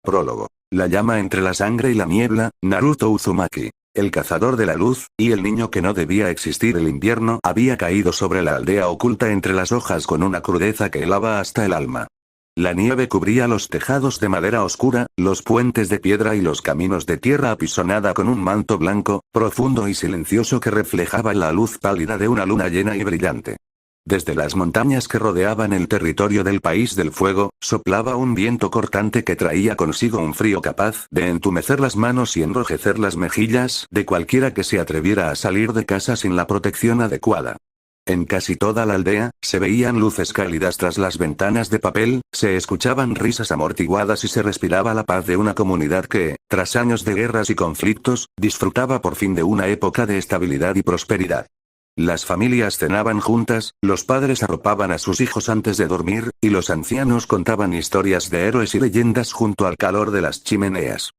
Prólogo. La llama entre la sangre y la niebla, Naruto Uzumaki. El cazador de la luz, y el niño que no debía existir. El invierno había caído sobre la aldea oculta entre las hojas con una crudeza que helaba hasta el alma. La nieve cubría los tejados de madera oscura, los puentes de piedra y los caminos de tierra apisonada con un manto blanco, profundo y silencioso que reflejaba la luz pálida de una luna llena y brillante. Desde las montañas que rodeaban el territorio del País del Fuego, soplaba un viento cortante que traía consigo un frío capaz de entumecer las manos y enrojecer las mejillas de cualquiera que se atreviera a salir de casa sin la protección adecuada. En casi toda la aldea, se veían luces cálidas tras las ventanas de papel, se escuchaban risas amortiguadas y se respiraba la paz de una comunidad que, tras años de guerras y conflictos, disfrutaba por fin de una época de estabilidad y prosperidad. Las familias cenaban juntas, los padres arropaban a sus hijos antes de dormir, y los ancianos contaban historias de héroes y leyendas junto al calor de las chimeneas.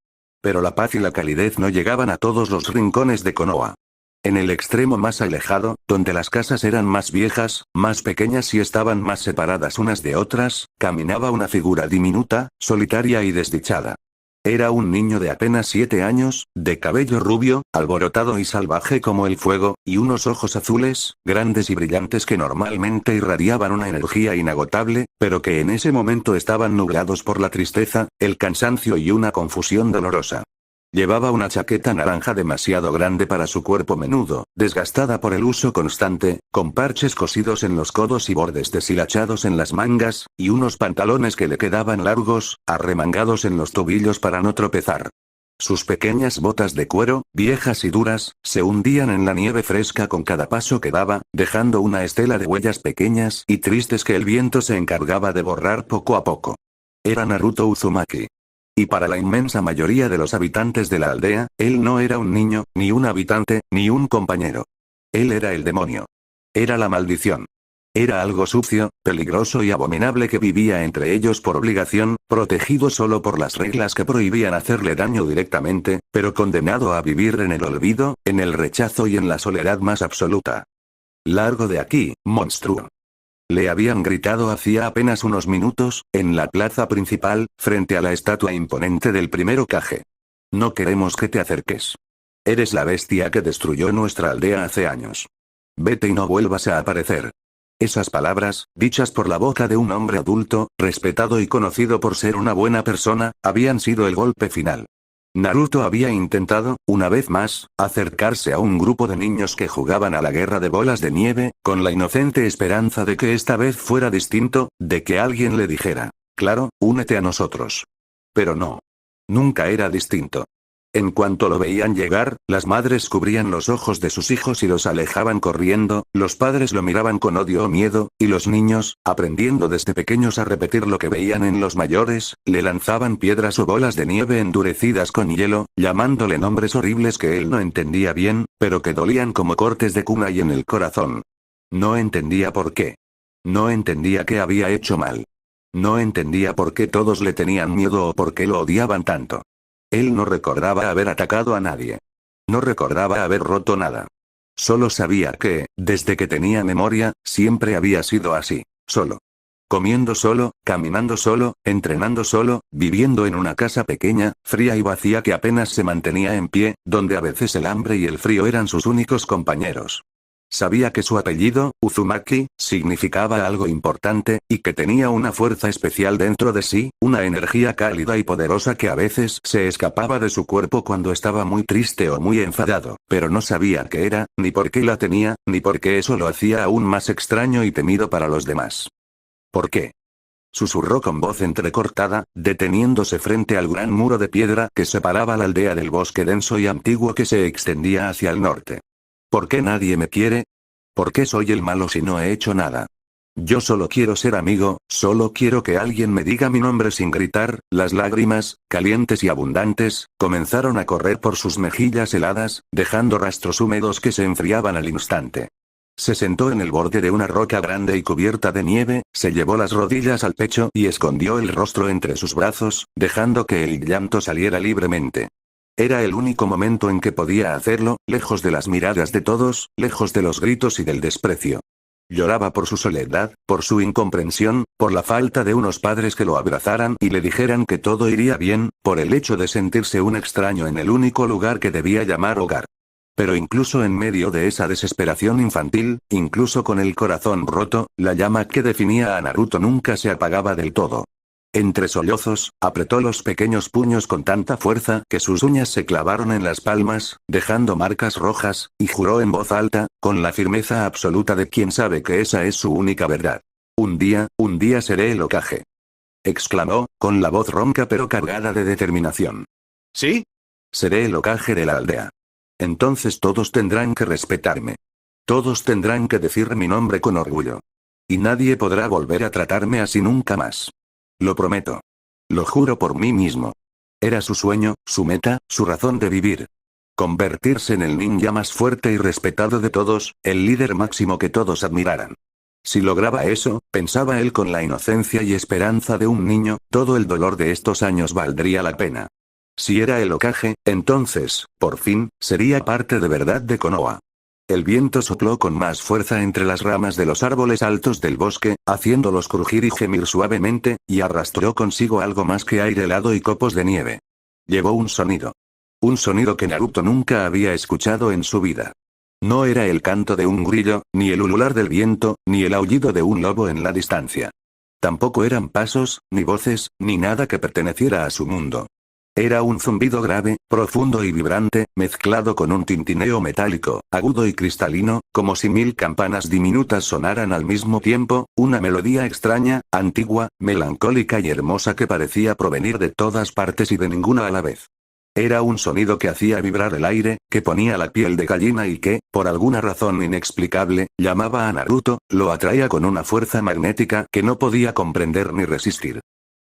Pero la paz y la calidez no llegaban a todos los rincones de Konoha. En el extremo más alejado, donde las casas eran más viejas, más pequeñas y estaban más separadas unas de otras, caminaba una figura diminuta, solitaria y desdichada. Era un niño de apenas 7 años, de cabello rubio, alborotado y salvaje como el fuego, y unos ojos azules, grandes y brillantes que normalmente irradiaban una energía inagotable, pero que en ese momento estaban nublados por la tristeza, el cansancio y una confusión dolorosa. Llevaba una chaqueta naranja demasiado grande para su cuerpo menudo, desgastada por el uso constante, con parches cosidos en los codos y bordes deshilachados en las mangas, y unos pantalones que le quedaban largos, arremangados en los tobillos para no tropezar. Sus pequeñas botas de cuero, viejas y duras, se hundían en la nieve fresca con cada paso que daba, dejando una estela de huellas pequeñas y tristes que el viento se encargaba de borrar poco a poco. Era Naruto Uzumaki. Y para la inmensa mayoría de los habitantes de la aldea, él no era un niño, ni un habitante, ni un compañero. Él era el demonio. Era la maldición. Era algo sucio, peligroso y abominable que vivía entre ellos por obligación, protegido solo por las reglas que prohibían hacerle daño directamente, pero condenado a vivir en el olvido, en el rechazo y en la soledad más absoluta. Largo de aquí, monstruo. Le habían gritado hacía apenas unos minutos, en la plaza principal, frente a la estatua imponente del primer Hokage. No queremos que te acerques. Eres la bestia que destruyó nuestra aldea hace años. Vete y no vuelvas a aparecer. Esas palabras, dichas por la boca de un hombre adulto, respetado y conocido por ser una buena persona, habían sido el golpe final. Naruto había intentado, una vez más, acercarse a un grupo de niños que jugaban a la guerra de bolas de nieve, con la inocente esperanza de que esta vez fuera distinto, de que alguien le dijera, claro, únete a nosotros. Pero no. Nunca era distinto. En cuanto lo veían llegar, las madres cubrían los ojos de sus hijos y los alejaban corriendo, los padres lo miraban con odio o miedo, y los niños, aprendiendo desde pequeños a repetir lo que veían en los mayores, le lanzaban piedras o bolas de nieve endurecidas con hielo, llamándole nombres horribles que él no entendía bien, pero que dolían como cortes de kunai en el corazón. No entendía por qué. No entendía qué había hecho mal. No entendía por qué todos le tenían miedo o por qué lo odiaban tanto. Él no recordaba haber atacado a nadie. No recordaba haber roto nada. Solo sabía que, desde que tenía memoria, siempre había sido así, solo. Comiendo solo, caminando solo, entrenando solo, viviendo en una casa pequeña, fría y vacía que apenas se mantenía en pie, donde a veces el hambre y el frío eran sus únicos compañeros. Sabía que su apellido, Uzumaki, significaba algo importante, y que tenía una fuerza especial dentro de sí, una energía cálida y poderosa que a veces se escapaba de su cuerpo cuando estaba muy triste o muy enfadado, pero no sabía qué era, ni por qué la tenía, ni por qué eso lo hacía aún más extraño y temido para los demás. ¿Por qué? Susurró con voz entrecortada, deteniéndose frente al gran muro de piedra que separaba la aldea del bosque denso y antiguo que se extendía hacia el norte. ¿Por qué nadie me quiere? ¿Por qué soy el malo si no he hecho nada? Yo solo quiero ser amigo, solo quiero que alguien me diga mi nombre sin gritar. Las lágrimas, calientes y abundantes, comenzaron a correr por sus mejillas heladas, dejando rastros húmedos que se enfriaban al instante. Se sentó en el borde de una roca grande y cubierta de nieve, se llevó las rodillas al pecho y escondió el rostro entre sus brazos, dejando que el llanto saliera libremente. Era el único momento en que podía hacerlo, lejos de las miradas de todos, lejos de los gritos y del desprecio. Lloraba por su soledad, por su incomprensión, por la falta de unos padres que lo abrazaran y le dijeran que todo iría bien, por el hecho de sentirse un extraño en el único lugar que debía llamar hogar. Pero incluso en medio de esa desesperación infantil, incluso con el corazón roto, la llama que definía a Naruto nunca se apagaba del todo. Entre sollozos, apretó los pequeños puños con tanta fuerza que sus uñas se clavaron en las palmas, dejando marcas rojas, y juró en voz alta, con la firmeza absoluta de quien sabe que esa es su única verdad. Un día seré el Hokage. Exclamó, con la voz ronca pero cargada de determinación. ¿Sí? Seré el Hokage de la aldea. Entonces todos tendrán que respetarme. Todos tendrán que decir mi nombre con orgullo. Y nadie podrá volver a tratarme así nunca más. Lo prometo. Lo juro por mí mismo. Era su sueño, su meta, su razón de vivir. Convertirse en el ninja más fuerte y respetado de todos, el líder máximo que todos admiraran. Si lograba eso, pensaba él con la inocencia y esperanza de un niño, todo el dolor de estos años valdría la pena. Si era el Hokage, entonces, por fin, sería parte de verdad de Konoha. El viento sopló con más fuerza entre las ramas de los árboles altos del bosque, haciéndolos crujir y gemir suavemente, y arrastró consigo algo más que aire helado y copos de nieve. Llevó un sonido. Un sonido que Naruto nunca había escuchado en su vida. No era el canto de un grillo, ni el ulular del viento, ni el aullido de un lobo en la distancia. Tampoco eran pasos, ni voces, ni nada que perteneciera a su mundo. Era un zumbido grave, profundo y vibrante, mezclado con un tintineo metálico, agudo y cristalino, como si 1000 campanas diminutas sonaran al mismo tiempo, una melodía extraña, antigua, melancólica y hermosa que parecía provenir de todas partes y de ninguna a la vez. Era un sonido que hacía vibrar el aire, que ponía la piel de gallina y que, por alguna razón inexplicable, llamaba a Naruto, lo atraía con una fuerza magnética que no podía comprender ni resistir.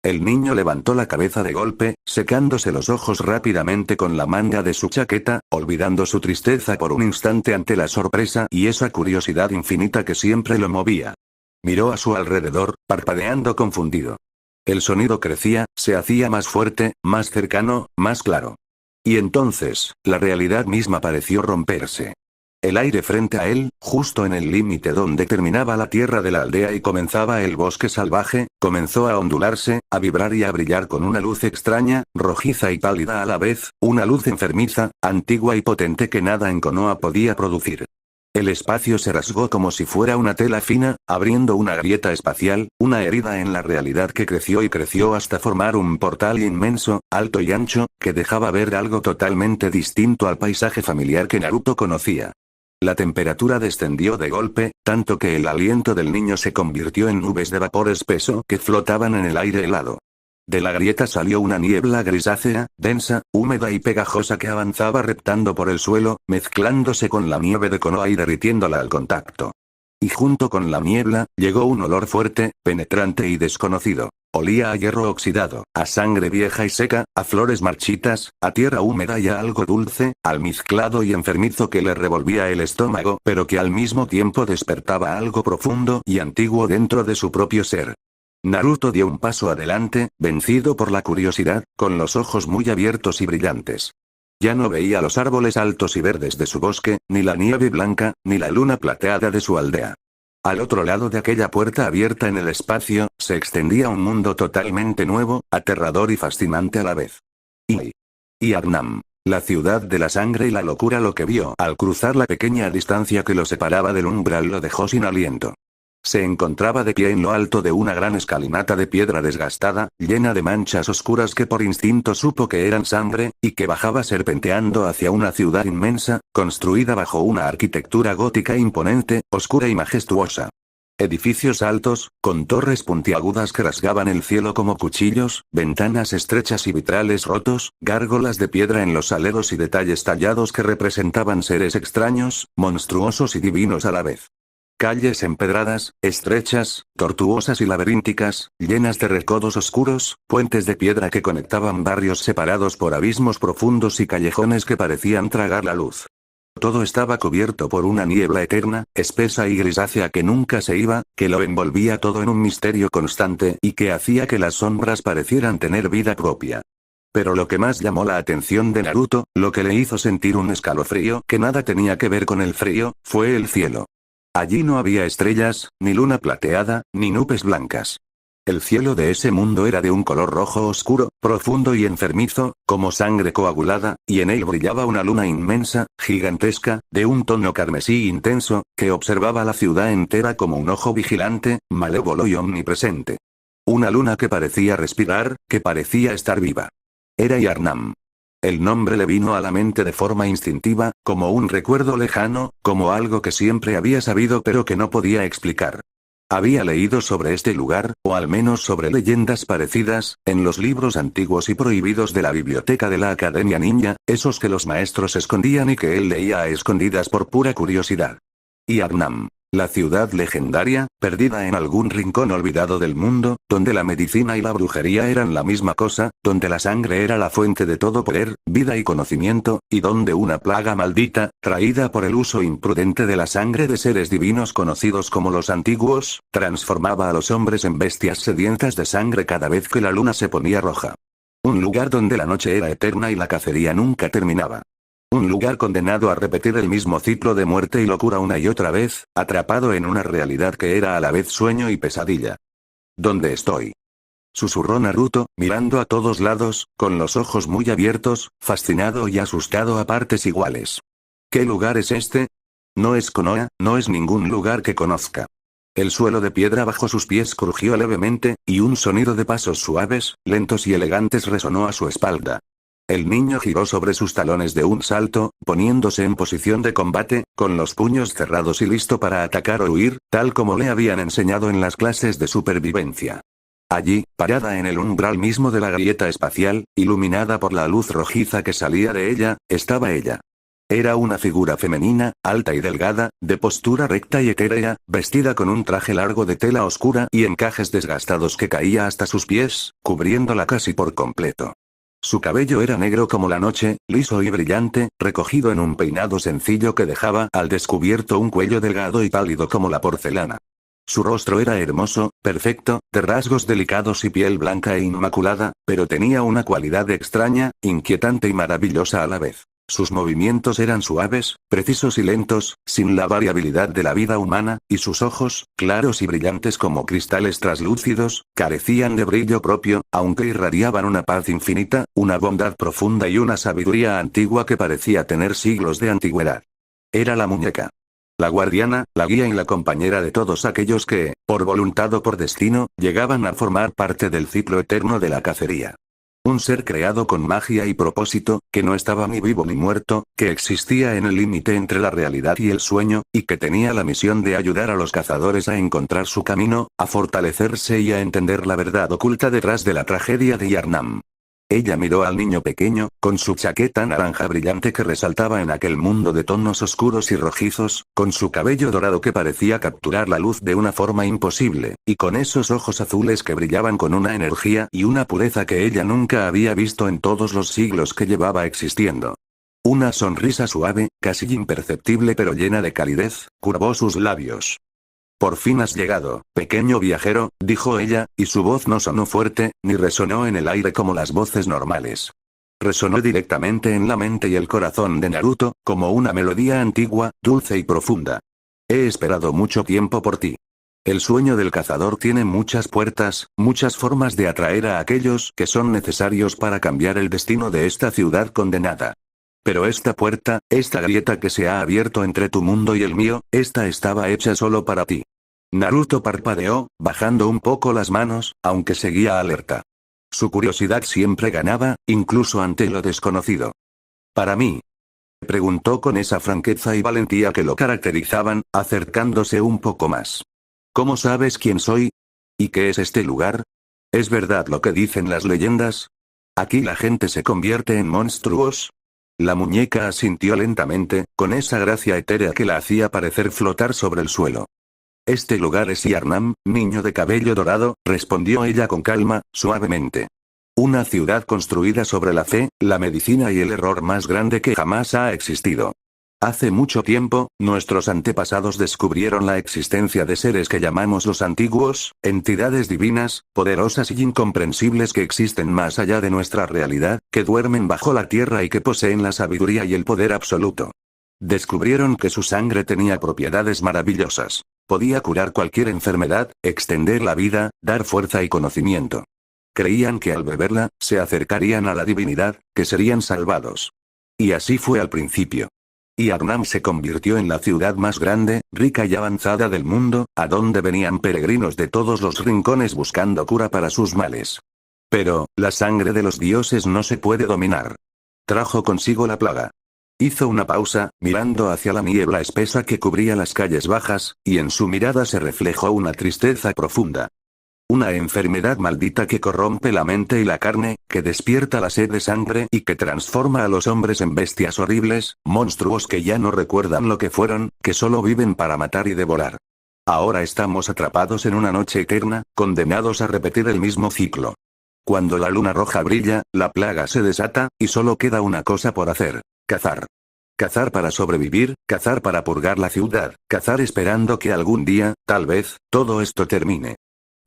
El niño levantó la cabeza de golpe, secándose los ojos rápidamente con la manga de su chaqueta, olvidando su tristeza por un instante ante la sorpresa y esa curiosidad infinita que siempre lo movía. Miró a su alrededor, parpadeando confundido. El sonido crecía, se hacía más fuerte, más cercano, más claro. Y entonces, la realidad misma pareció romperse. El aire frente a él, justo en el límite donde terminaba la tierra de la aldea y comenzaba el bosque salvaje, comenzó a ondularse, a vibrar y a brillar con una luz extraña, rojiza y pálida a la vez, una luz enfermiza, antigua y potente que nada en Konoha podía producir. El espacio se rasgó como si fuera una tela fina, abriendo una grieta espacial, una herida en la realidad que creció y creció hasta formar un portal inmenso, alto y ancho, que dejaba ver algo totalmente distinto al paisaje familiar que Naruto conocía. La temperatura descendió de golpe, tanto que el aliento del niño se convirtió en nubes de vapor espeso que flotaban en el aire helado. De la grieta salió una niebla grisácea, densa, húmeda y pegajosa que avanzaba reptando por el suelo, mezclándose con la nieve de Konoha y derritiéndola al contacto. Y junto con la niebla, llegó un olor fuerte, penetrante y desconocido. Olía a hierro oxidado, a sangre vieja y seca, a flores marchitas, a tierra húmeda y a algo dulce, almizclado y enfermizo que le revolvía el estómago, pero que al mismo tiempo despertaba algo profundo y antiguo dentro de su propio ser. Naruto dio un paso adelante, vencido por la curiosidad, con los ojos muy abiertos y brillantes. Ya no veía los árboles altos y verdes de su bosque, ni la nieve blanca, ni la luna plateada de su aldea. Al otro lado de aquella puerta abierta en el espacio, se extendía un mundo totalmente nuevo, aterrador y fascinante a la vez. Y Arnam. La ciudad de la sangre y la locura. Lo que vio al cruzar la pequeña distancia que lo separaba del umbral lo dejó sin aliento. Se encontraba de pie en lo alto de una gran escalinata de piedra desgastada, llena de manchas oscuras que por instinto supo que eran sangre, y que bajaba serpenteando hacia una ciudad inmensa, construida bajo una arquitectura gótica imponente, oscura y majestuosa. Edificios altos, con torres puntiagudas que rasgaban el cielo como cuchillos, ventanas estrechas y vitrales rotos, gárgolas de piedra en los aleros y detalles tallados que representaban seres extraños, monstruosos y divinos a la vez. Calles empedradas, estrechas, tortuosas y laberínticas, llenas de recodos oscuros, puentes de piedra que conectaban barrios separados por abismos profundos y callejones que parecían tragar la luz. Todo estaba cubierto por una niebla eterna, espesa y grisácea que nunca se iba, que lo envolvía todo en un misterio constante y que hacía que las sombras parecieran tener vida propia. Pero lo que más llamó la atención de Naruto, lo que le hizo sentir un escalofrío que nada tenía que ver con el frío, fue el cielo. Allí no había estrellas, ni luna plateada, ni nubes blancas. El cielo de ese mundo era de un color rojo oscuro, profundo y enfermizo, como sangre coagulada, y en él brillaba una luna inmensa, gigantesca, de un tono carmesí intenso, que observaba la ciudad entera como un ojo vigilante, malévolo y omnipresente. Una luna que parecía respirar, que parecía estar viva. Era Yarnam. El nombre le vino a la mente de forma instintiva, como un recuerdo lejano, como algo que siempre había sabido pero que no podía explicar. Había leído sobre este lugar, o al menos sobre leyendas parecidas, en los libros antiguos y prohibidos de la biblioteca de la Academia Ninja, esos que los maestros escondían y que él leía a escondidas por pura curiosidad. Yarnam. La ciudad legendaria, perdida en algún rincón olvidado del mundo, donde la medicina y la brujería eran la misma cosa, donde la sangre era la fuente de todo poder, vida y conocimiento, y donde una plaga maldita, traída por el uso imprudente de la sangre de seres divinos conocidos como los antiguos, transformaba a los hombres en bestias sedientas de sangre cada vez que la luna se ponía roja. Un lugar donde la noche era eterna y la cacería nunca terminaba. Un lugar condenado a repetir el mismo ciclo de muerte y locura una y otra vez, atrapado en una realidad que era a la vez sueño y pesadilla. ¿Dónde estoy? Susurró Naruto, mirando a todos lados, con los ojos muy abiertos, fascinado y asustado a partes iguales. ¿Qué lugar es este? No es Konoha, no es ningún lugar que conozca. El suelo de piedra bajo sus pies crujió levemente, y un sonido de pasos suaves, lentos y elegantes resonó a su espalda. El niño giró sobre sus talones de un salto, poniéndose en posición de combate, con los puños cerrados y listo para atacar o huir, tal como le habían enseñado en las clases de supervivencia. Allí, parada en el umbral mismo de la grieta espacial, iluminada por la luz rojiza que salía de ella, estaba ella. Era una figura femenina, alta y delgada, de postura recta y etérea, vestida con un traje largo de tela oscura y encajes desgastados que caía hasta sus pies, cubriéndola casi por completo. Su cabello era negro como la noche, liso y brillante, recogido en un peinado sencillo que dejaba al descubierto un cuello delgado y pálido como la porcelana. Su rostro era hermoso, perfecto, de rasgos delicados y piel blanca e inmaculada, pero tenía una cualidad extraña, inquietante y maravillosa a la vez. Sus movimientos eran suaves, precisos y lentos, sin la variabilidad de la vida humana, y sus ojos, claros y brillantes como cristales traslúcidos, carecían de brillo propio, aunque irradiaban una paz infinita, una bondad profunda y una sabiduría antigua que parecía tener siglos de antigüedad. Era la muñeca. La guardiana, la guía y la compañera de todos aquellos que, por voluntad o por destino, llegaban a formar parte del ciclo eterno de la cacería. Un ser creado con magia y propósito, que no estaba ni vivo ni muerto, que existía en el límite entre la realidad y el sueño, y que tenía la misión de ayudar a los cazadores a encontrar su camino, a fortalecerse y a entender la verdad oculta detrás de la tragedia de Yarnam. Ella miró al niño pequeño, con su chaqueta naranja brillante que resaltaba en aquel mundo de tonos oscuros y rojizos, con su cabello dorado que parecía capturar la luz de una forma imposible, y con esos ojos azules que brillaban con una energía y una pureza que ella nunca había visto en todos los siglos que llevaba existiendo. Una sonrisa suave, casi imperceptible pero llena de calidez, curvó sus labios. «Por fin has llegado, pequeño viajero», dijo ella, y su voz no sonó fuerte, ni resonó en el aire como las voces normales. Resonó directamente en la mente y el corazón de Naruto, como una melodía antigua, dulce y profunda. «He esperado mucho tiempo por ti. El sueño del cazador tiene muchas puertas, muchas formas de atraer a aquellos que son necesarios para cambiar el destino de esta ciudad condenada. Pero esta puerta, esta grieta que se ha abierto entre tu mundo y el mío, esta estaba hecha solo para ti». Naruto parpadeó, bajando un poco las manos, aunque seguía alerta. Su curiosidad siempre ganaba, incluso ante lo desconocido. «¿Para mí?», preguntó con esa franqueza y valentía que lo caracterizaban, acercándose un poco más. «¿Cómo sabes quién soy? ¿Y qué es este lugar? ¿Es verdad lo que dicen las leyendas? ¿Aquí la gente se convierte en monstruos?». La muñeca asintió lentamente, con esa gracia etérea que la hacía parecer flotar sobre el suelo. «Este lugar es Yarnam, niño de cabello dorado», respondió ella con calma, suavemente. «Una ciudad construida sobre la fe, la medicina y el error más grande que jamás ha existido. Hace mucho tiempo, nuestros antepasados descubrieron la existencia de seres que llamamos los antiguos, entidades divinas, poderosas y incomprensibles que existen más allá de nuestra realidad, que duermen bajo la tierra y que poseen la sabiduría y el poder absoluto. Descubrieron que su sangre tenía propiedades maravillosas. Podía curar cualquier enfermedad, extender la vida, dar fuerza y conocimiento. Creían que al beberla, se acercarían a la divinidad, que serían salvados. Y así fue al principio. Yarnam se convirtió en la ciudad más grande, rica y avanzada del mundo, a donde venían peregrinos de todos los rincones buscando cura para sus males. Pero, la sangre de los dioses no se puede dominar. Trajo consigo la plaga. Hizo una pausa, mirando hacia la niebla espesa que cubría las calles bajas, y en su mirada se reflejó una tristeza profunda. Una enfermedad maldita que corrompe la mente y la carne, que despierta la sed de sangre y que transforma a los hombres en bestias horribles, monstruos que ya no recuerdan lo que fueron, que solo viven para matar y devorar. Ahora estamos atrapados en una noche eterna, condenados a repetir el mismo ciclo. Cuando la luna roja brilla, la plaga se desata, y solo queda una cosa por hacer: cazar. Cazar para sobrevivir, cazar para purgar la ciudad, cazar esperando que algún día, tal vez, todo esto termine.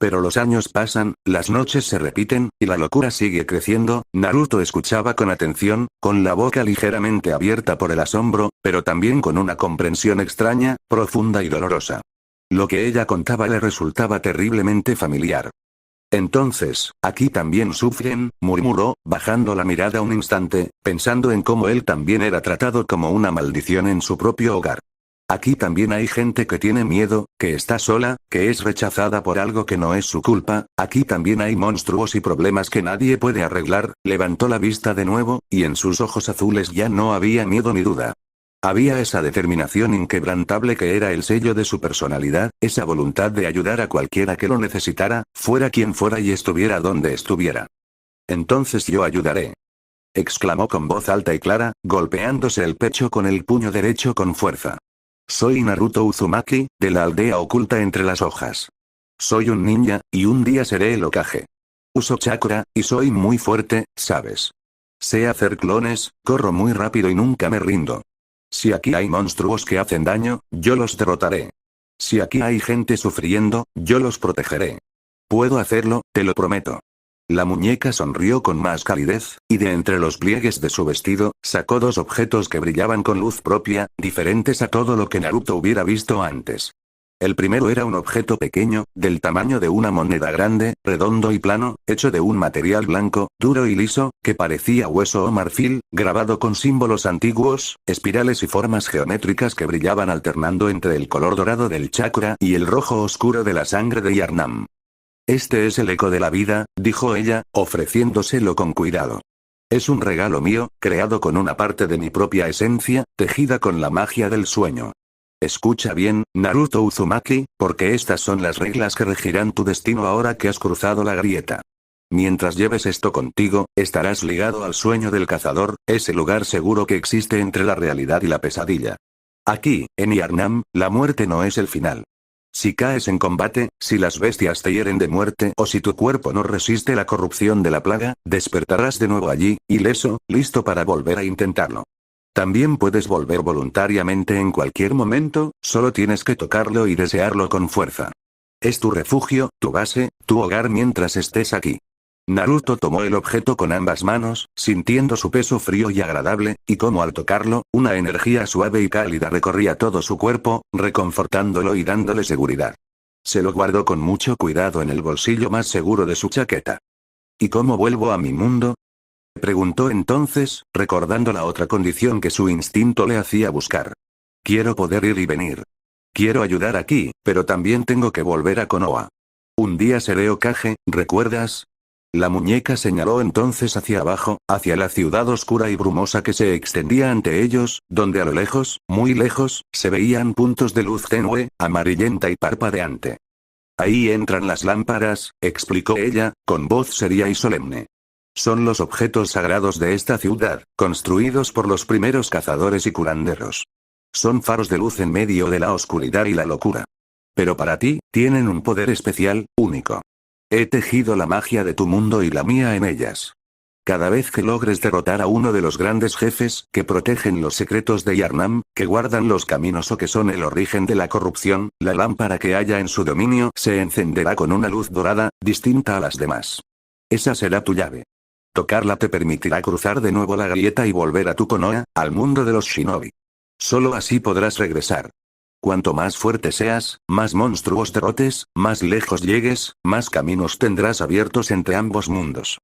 Pero los años pasan, las noches se repiten, y la locura sigue creciendo. Naruto escuchaba con atención, con la boca ligeramente abierta por el asombro, pero también con una comprensión extraña, profunda y dolorosa. Lo que ella contaba le resultaba terriblemente familiar. Entonces, ¿aquí también sufren?, murmuró, bajando la mirada un instante, pensando en cómo él también era tratado como una maldición en su propio hogar. Aquí también hay gente que tiene miedo, que está sola, que es rechazada por algo que no es su culpa. Aquí también hay monstruos y problemas que nadie puede arreglar. Levantó la vista de nuevo, y en sus ojos azules ya no había miedo ni duda. Había esa determinación inquebrantable que era el sello de su personalidad, esa voluntad de ayudar a cualquiera que lo necesitara, fuera quien fuera y estuviera donde estuviera. Entonces yo ayudaré, exclamó con voz alta y clara, golpeándose el pecho con el puño derecho con fuerza. Soy Naruto Uzumaki, de la aldea oculta entre las hojas. Soy un ninja, y un día seré el Hokage. Uso chakra, y soy muy fuerte, ¿sabes? Sé hacer clones, corro muy rápido y nunca me rindo. Si aquí hay monstruos que hacen daño, yo los derrotaré. Si aquí hay gente sufriendo, yo los protegeré. Puedo hacerlo, te lo prometo. La muñeca sonrió con más calidez, y de entre los pliegues de su vestido, sacó dos objetos que brillaban con luz propia, diferentes a todo lo que Naruto hubiera visto antes. El primero era un objeto pequeño, del tamaño de una moneda grande, redondo y plano, hecho de un material blanco, duro y liso, que parecía hueso o marfil, grabado con símbolos antiguos, espirales y formas geométricas que brillaban alternando entre el color dorado del chakra y el rojo oscuro de la sangre de Yarnam. Este es el eco de la vida, dijo ella, ofreciéndoselo con cuidado. Es un regalo mío, creado con una parte de mi propia esencia, tejida con la magia del sueño. Escucha bien, Naruto Uzumaki, porque estas son las reglas que regirán tu destino ahora que has cruzado la grieta. Mientras lleves esto contigo, estarás ligado al sueño del cazador, ese lugar seguro que existe entre la realidad y la pesadilla. Aquí, en Yarnam, la muerte no es el final. Si caes en combate, si las bestias te hieren de muerte o si tu cuerpo no resiste la corrupción de la plaga, despertarás de nuevo allí, ileso, listo para volver a intentarlo. También puedes volver voluntariamente en cualquier momento, solo tienes que tocarlo y desearlo con fuerza. Es tu refugio, tu base, tu hogar mientras estés aquí. Naruto tomó el objeto con ambas manos, sintiendo su peso frío y agradable, y como al tocarlo, una energía suave y cálida recorría todo su cuerpo, reconfortándolo y dándole seguridad. Se lo guardó con mucho cuidado en el bolsillo más seguro de su chaqueta. ¿Y cómo vuelvo a mi mundo?, preguntó entonces, recordando la otra condición que su instinto le hacía buscar. Quiero poder ir y venir. Quiero ayudar aquí, pero también tengo que volver a Konoha. Un día seré Hokage, ¿recuerdas? La muñeca señaló entonces hacia abajo, hacia la ciudad oscura y brumosa que se extendía ante ellos, donde a lo lejos, muy lejos, se veían puntos de luz tenue, amarillenta y parpadeante. Ahí entran las lámparas, explicó ella, con voz seria y solemne. Son los objetos sagrados de esta ciudad, construidos por los primeros cazadores y curanderos. Son faros de luz en medio de la oscuridad y la locura. Pero para ti, tienen un poder especial, único. He tejido la magia de tu mundo y la mía en ellas. Cada vez que logres derrotar a uno de los grandes jefes, que protegen los secretos de Yarnam, que guardan los caminos o que son el origen de la corrupción, la lámpara que haya en su dominio se encenderá con una luz dorada, distinta a las demás. Esa será tu llave. Tocarla te permitirá cruzar de nuevo la grieta y volver a tu Konoha, al mundo de los shinobi. Solo así podrás regresar. Cuanto más fuerte seas, más monstruos derrotes, más lejos llegues, más caminos tendrás abiertos entre ambos mundos.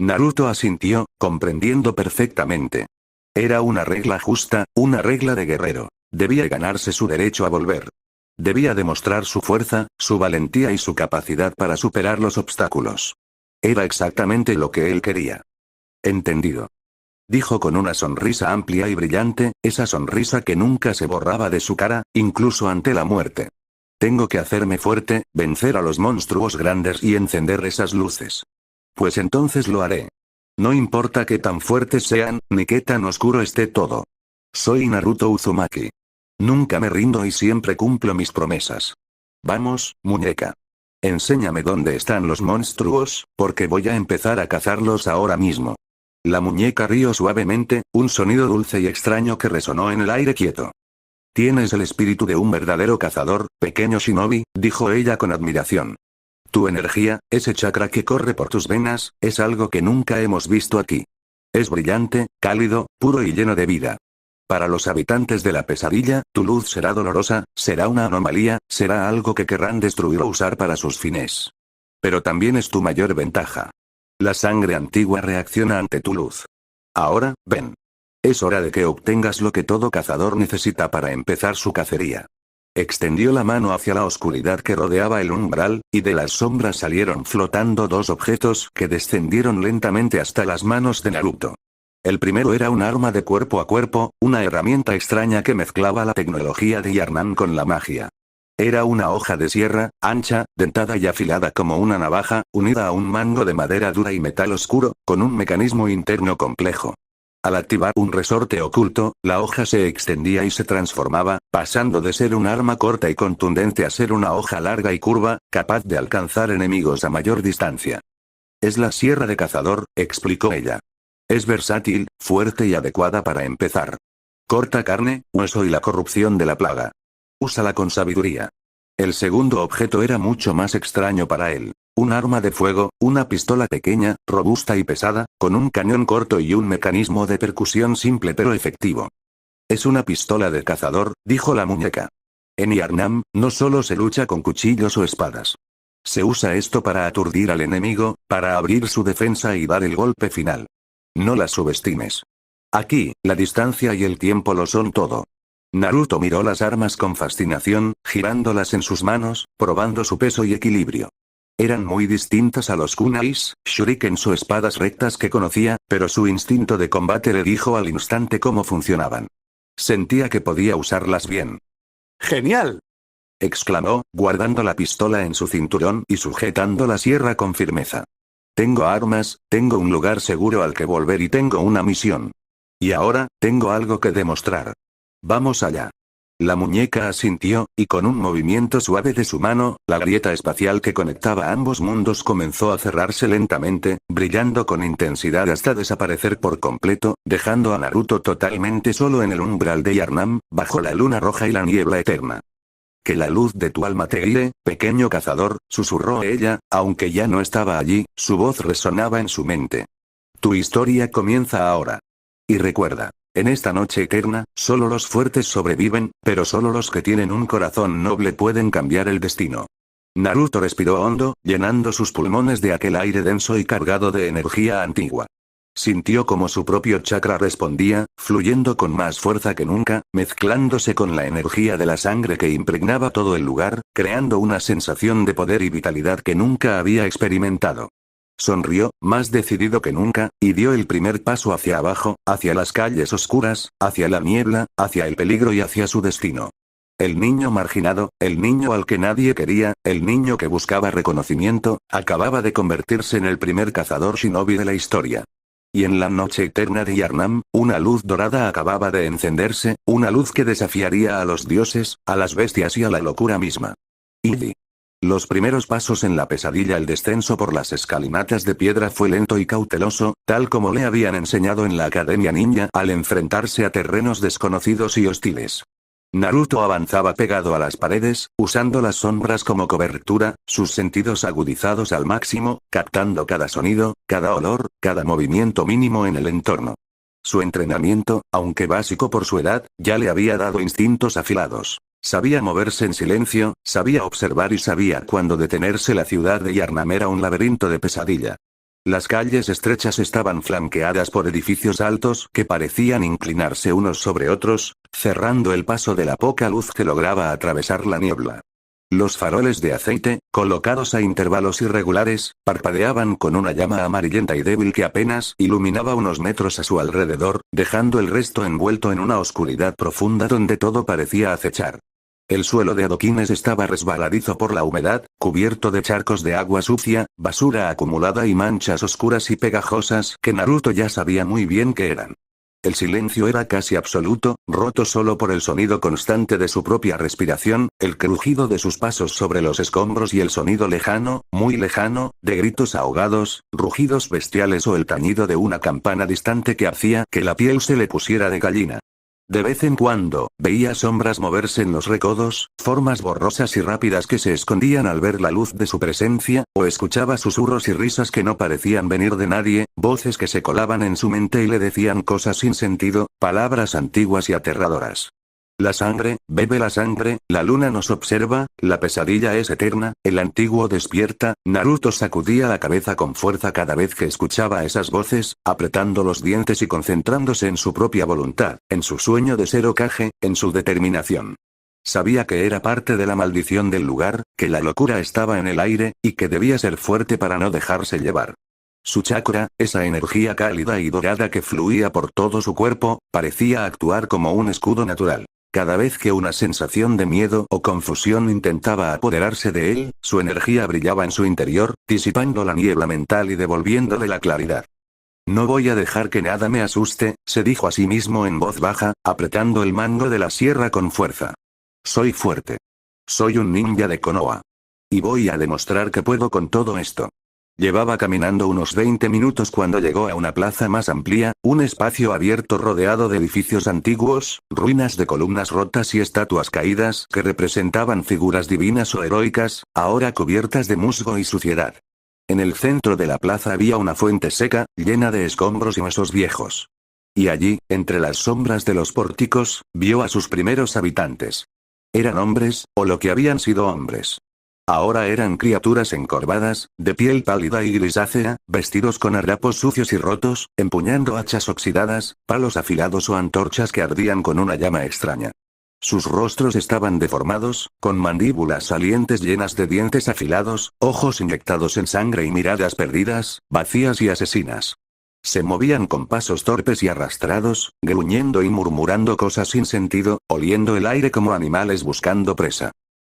Naruto asintió, comprendiendo perfectamente. Era una regla justa, una regla de guerrero. Debía ganarse su derecho a volver. Debía demostrar su fuerza, su valentía y su capacidad para superar los obstáculos. Era exactamente lo que él quería. Entendido. Dijo con una sonrisa amplia y brillante, esa sonrisa que nunca se borraba de su cara, incluso ante la muerte. Tengo que hacerme fuerte, vencer a los monstruos grandes y encender esas luces. Pues entonces lo haré. No importa qué tan fuertes sean, ni qué tan oscuro esté todo. Soy Naruto Uzumaki. Nunca me rindo y siempre cumplo mis promesas. Vamos, muñeca. Enséñame dónde están los monstruos, porque voy a empezar a cazarlos ahora mismo. La muñeca rió suavemente, un sonido dulce y extraño que resonó en el aire quieto. Tienes el espíritu de un verdadero cazador, pequeño shinobi, dijo ella con admiración. Tu energía, ese chakra que corre por tus venas, es algo que nunca hemos visto aquí. Es brillante, cálido, puro y lleno de vida. Para los habitantes de la pesadilla, tu luz será dolorosa, será una anomalía, será algo que querrán destruir o usar para sus fines. Pero también es tu mayor ventaja. La sangre antigua reacciona ante tu luz. Ahora, ven. Es hora de que obtengas lo que todo cazador necesita para empezar su cacería. Extendió la mano hacia la oscuridad que rodeaba el umbral, y de las sombras salieron flotando dos objetos que descendieron lentamente hasta las manos de Naruto. El primero era un arma de cuerpo a cuerpo, una herramienta extraña que mezclaba la tecnología de Yarnan con la magia. Era una hoja de sierra, ancha, dentada y afilada como una navaja, unida a un mango de madera dura y metal oscuro, con un mecanismo interno complejo. Al activar un resorte oculto, la hoja se extendía y se transformaba, pasando de ser un arma corta y contundente a ser una hoja larga y curva, capaz de alcanzar enemigos a mayor distancia. Es la sierra de cazador, explicó ella. Es versátil, fuerte y adecuada para empezar. Corta carne, hueso y la corrupción de la plaga. Úsala con sabiduría. El segundo objeto era mucho más extraño para él. Un arma de fuego, una pistola pequeña, robusta y pesada, con un cañón corto y un mecanismo de percusión simple pero efectivo. Es una pistola de cazador, dijo la muñeca. En Yarnam, no solo se lucha con cuchillos o espadas. Se usa esto para aturdir al enemigo, para abrir su defensa y dar el golpe final. No la subestimes. Aquí, la distancia y el tiempo lo son todo. Naruto miró las armas con fascinación, girándolas en sus manos, probando su peso y equilibrio. Eran muy distintas a los kunais, shurikens o espadas rectas que conocía, pero su instinto de combate le dijo al instante cómo funcionaban. Sentía que podía usarlas bien. ¡Genial!, exclamó, guardando la pistola en su cinturón y sujetando la sierra con firmeza. Tengo armas, tengo un lugar seguro al que volver y tengo una misión. Y ahora, tengo algo que demostrar. Vamos allá. La muñeca asintió, y con un movimiento suave de su mano, la grieta espacial que conectaba ambos mundos comenzó a cerrarse lentamente, brillando con intensidad hasta desaparecer por completo, dejando a Naruto totalmente solo en el umbral de Yarnam, bajo la luna roja y la niebla eterna. Que la luz de tu alma te guíe, pequeño cazador, susurró ella, aunque ya no estaba allí, su voz resonaba en su mente. Tu historia comienza ahora. Y recuerda. En esta noche eterna, solo los fuertes sobreviven, pero solo los que tienen un corazón noble pueden cambiar el destino. Naruto respiró hondo, llenando sus pulmones de aquel aire denso y cargado de energía antigua. Sintió como su propio chakra respondía, fluyendo con más fuerza que nunca, mezclándose con la energía de la sangre que impregnaba todo el lugar, creando una sensación de poder y vitalidad que nunca había experimentado. Sonrió, más decidido que nunca, y dio el primer paso hacia abajo, hacia las calles oscuras, hacia la niebla, hacia el peligro y hacia su destino. El niño marginado, el niño al que nadie quería, el niño que buscaba reconocimiento, acababa de convertirse en el primer cazador shinobi de la historia. Y en la noche eterna de Yarnam, una luz dorada acababa de encenderse, una luz que desafiaría a los dioses, a las bestias y a la locura misma. Y los primeros pasos en la pesadilla. El descenso por las escalinatas de piedra fue lento y cauteloso, tal como le habían enseñado en la Academia Ninja al enfrentarse a terrenos desconocidos y hostiles. Naruto avanzaba pegado a las paredes, usando las sombras como cobertura, sus sentidos agudizados al máximo, captando cada sonido, cada olor, cada movimiento mínimo en el entorno. Su entrenamiento, aunque básico por su edad, ya le había dado instintos afilados. Sabía moverse en silencio, sabía observar y sabía cuándo detenerse. La ciudad de Yarnam era un laberinto de pesadilla. Las calles estrechas estaban flanqueadas por edificios altos que parecían inclinarse unos sobre otros, cerrando el paso de la poca luz que lograba atravesar la niebla. Los faroles de aceite, colocados a intervalos irregulares, parpadeaban con una llama amarillenta y débil que apenas iluminaba unos metros a su alrededor, dejando el resto envuelto en una oscuridad profunda donde todo parecía acechar. El suelo de adoquines estaba resbaladizo por la humedad, cubierto de charcos de agua sucia, basura acumulada y manchas oscuras y pegajosas que Naruto ya sabía muy bien que eran. El silencio era casi absoluto, roto solo por el sonido constante de su propia respiración, el crujido de sus pasos sobre los escombros y el sonido lejano, muy lejano, de gritos ahogados, rugidos bestiales o el tañido de una campana distante que hacía que la piel se le pusiera de gallina. De vez en cuando, veía sombras moverse en los recodos, formas borrosas y rápidas que se escondían al ver la luz de su presencia, o escuchaba susurros y risas que no parecían venir de nadie, voces que se colaban en su mente y le decían cosas sin sentido, palabras antiguas y aterradoras. La sangre, bebe la sangre, la luna nos observa, la pesadilla es eterna, el antiguo despierta. Naruto sacudía la cabeza con fuerza cada vez que escuchaba esas voces, apretando los dientes y concentrándose en su propia voluntad, en su sueño de ser Hokage, en su determinación. Sabía que era parte de la maldición del lugar, que la locura estaba en el aire, y que debía ser fuerte para no dejarse llevar. Su chakra, esa energía cálida y dorada que fluía por todo su cuerpo, parecía actuar como un escudo natural. Cada vez que una sensación de miedo o confusión intentaba apoderarse de él, su energía brillaba en su interior, disipando la niebla mental y devolviéndole la claridad. No voy a dejar que nada me asuste, se dijo a sí mismo en voz baja, apretando el mango de la sierra con fuerza. Soy fuerte. Soy un ninja de Konoha. Y voy a demostrar que puedo con todo esto. Llevaba caminando unos 20 minutos cuando llegó a una plaza más amplia, un espacio abierto rodeado de edificios antiguos, ruinas de columnas rotas y estatuas caídas que representaban figuras divinas o heroicas, ahora cubiertas de musgo y suciedad. En el centro de la plaza había una fuente seca, llena de escombros y huesos viejos. Y allí, entre las sombras de los pórticos, vio a sus primeros habitantes. Eran hombres, o lo que habían sido hombres. Ahora eran criaturas encorvadas, de piel pálida y grisácea, vestidos con harapos sucios y rotos, empuñando hachas oxidadas, palos afilados o antorchas que ardían con una llama extraña. Sus rostros estaban deformados, con mandíbulas salientes llenas de dientes afilados, ojos inyectados en sangre y miradas perdidas, vacías y asesinas. Se movían con pasos torpes y arrastrados, gruñendo y murmurando cosas sin sentido, oliendo el aire como animales buscando presa.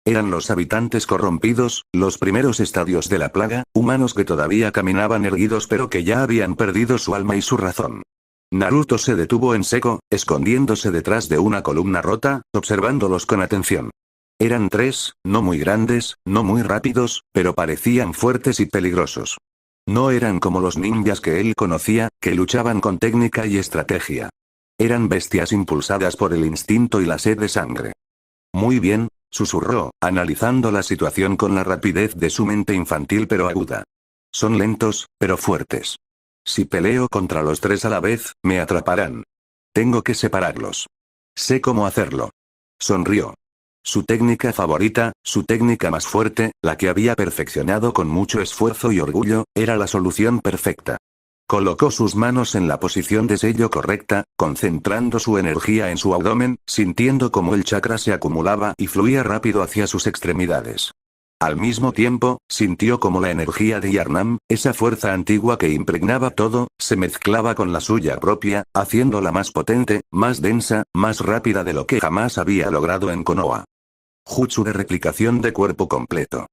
Eran los habitantes corrompidos, los primeros estadios de la plaga, humanos que todavía caminaban erguidos pero que ya habían perdido su alma y su razón. Naruto se detuvo en seco, escondiéndose detrás de una columna rota, observándolos con atención. Eran tres, no muy grandes, no muy rápidos, pero parecían fuertes y peligrosos. No eran como los ninjas que él conocía, que luchaban con técnica y estrategia. Eran bestias impulsadas por el instinto y la sed de sangre. Muy bien, susurró, analizando la situación con la rapidez de su mente infantil pero aguda. Son lentos, pero fuertes. Si peleo contra los tres a la vez, me atraparán. Tengo que separarlos. Sé cómo hacerlo. Sonrió. Su técnica favorita, su técnica más fuerte, la que había perfeccionado con mucho esfuerzo y orgullo, era la solución perfecta. Colocó sus manos en la posición de sello correcta, concentrando su energía en su abdomen, sintiendo cómo el chakra se acumulaba y fluía rápido hacia sus extremidades. Al mismo tiempo, sintió como la energía de Yarnam, esa fuerza antigua que impregnaba todo, se mezclaba con la suya propia, haciéndola más potente, más densa, más rápida de lo que jamás había logrado en Konoha. Jutsu de replicación de cuerpo completo.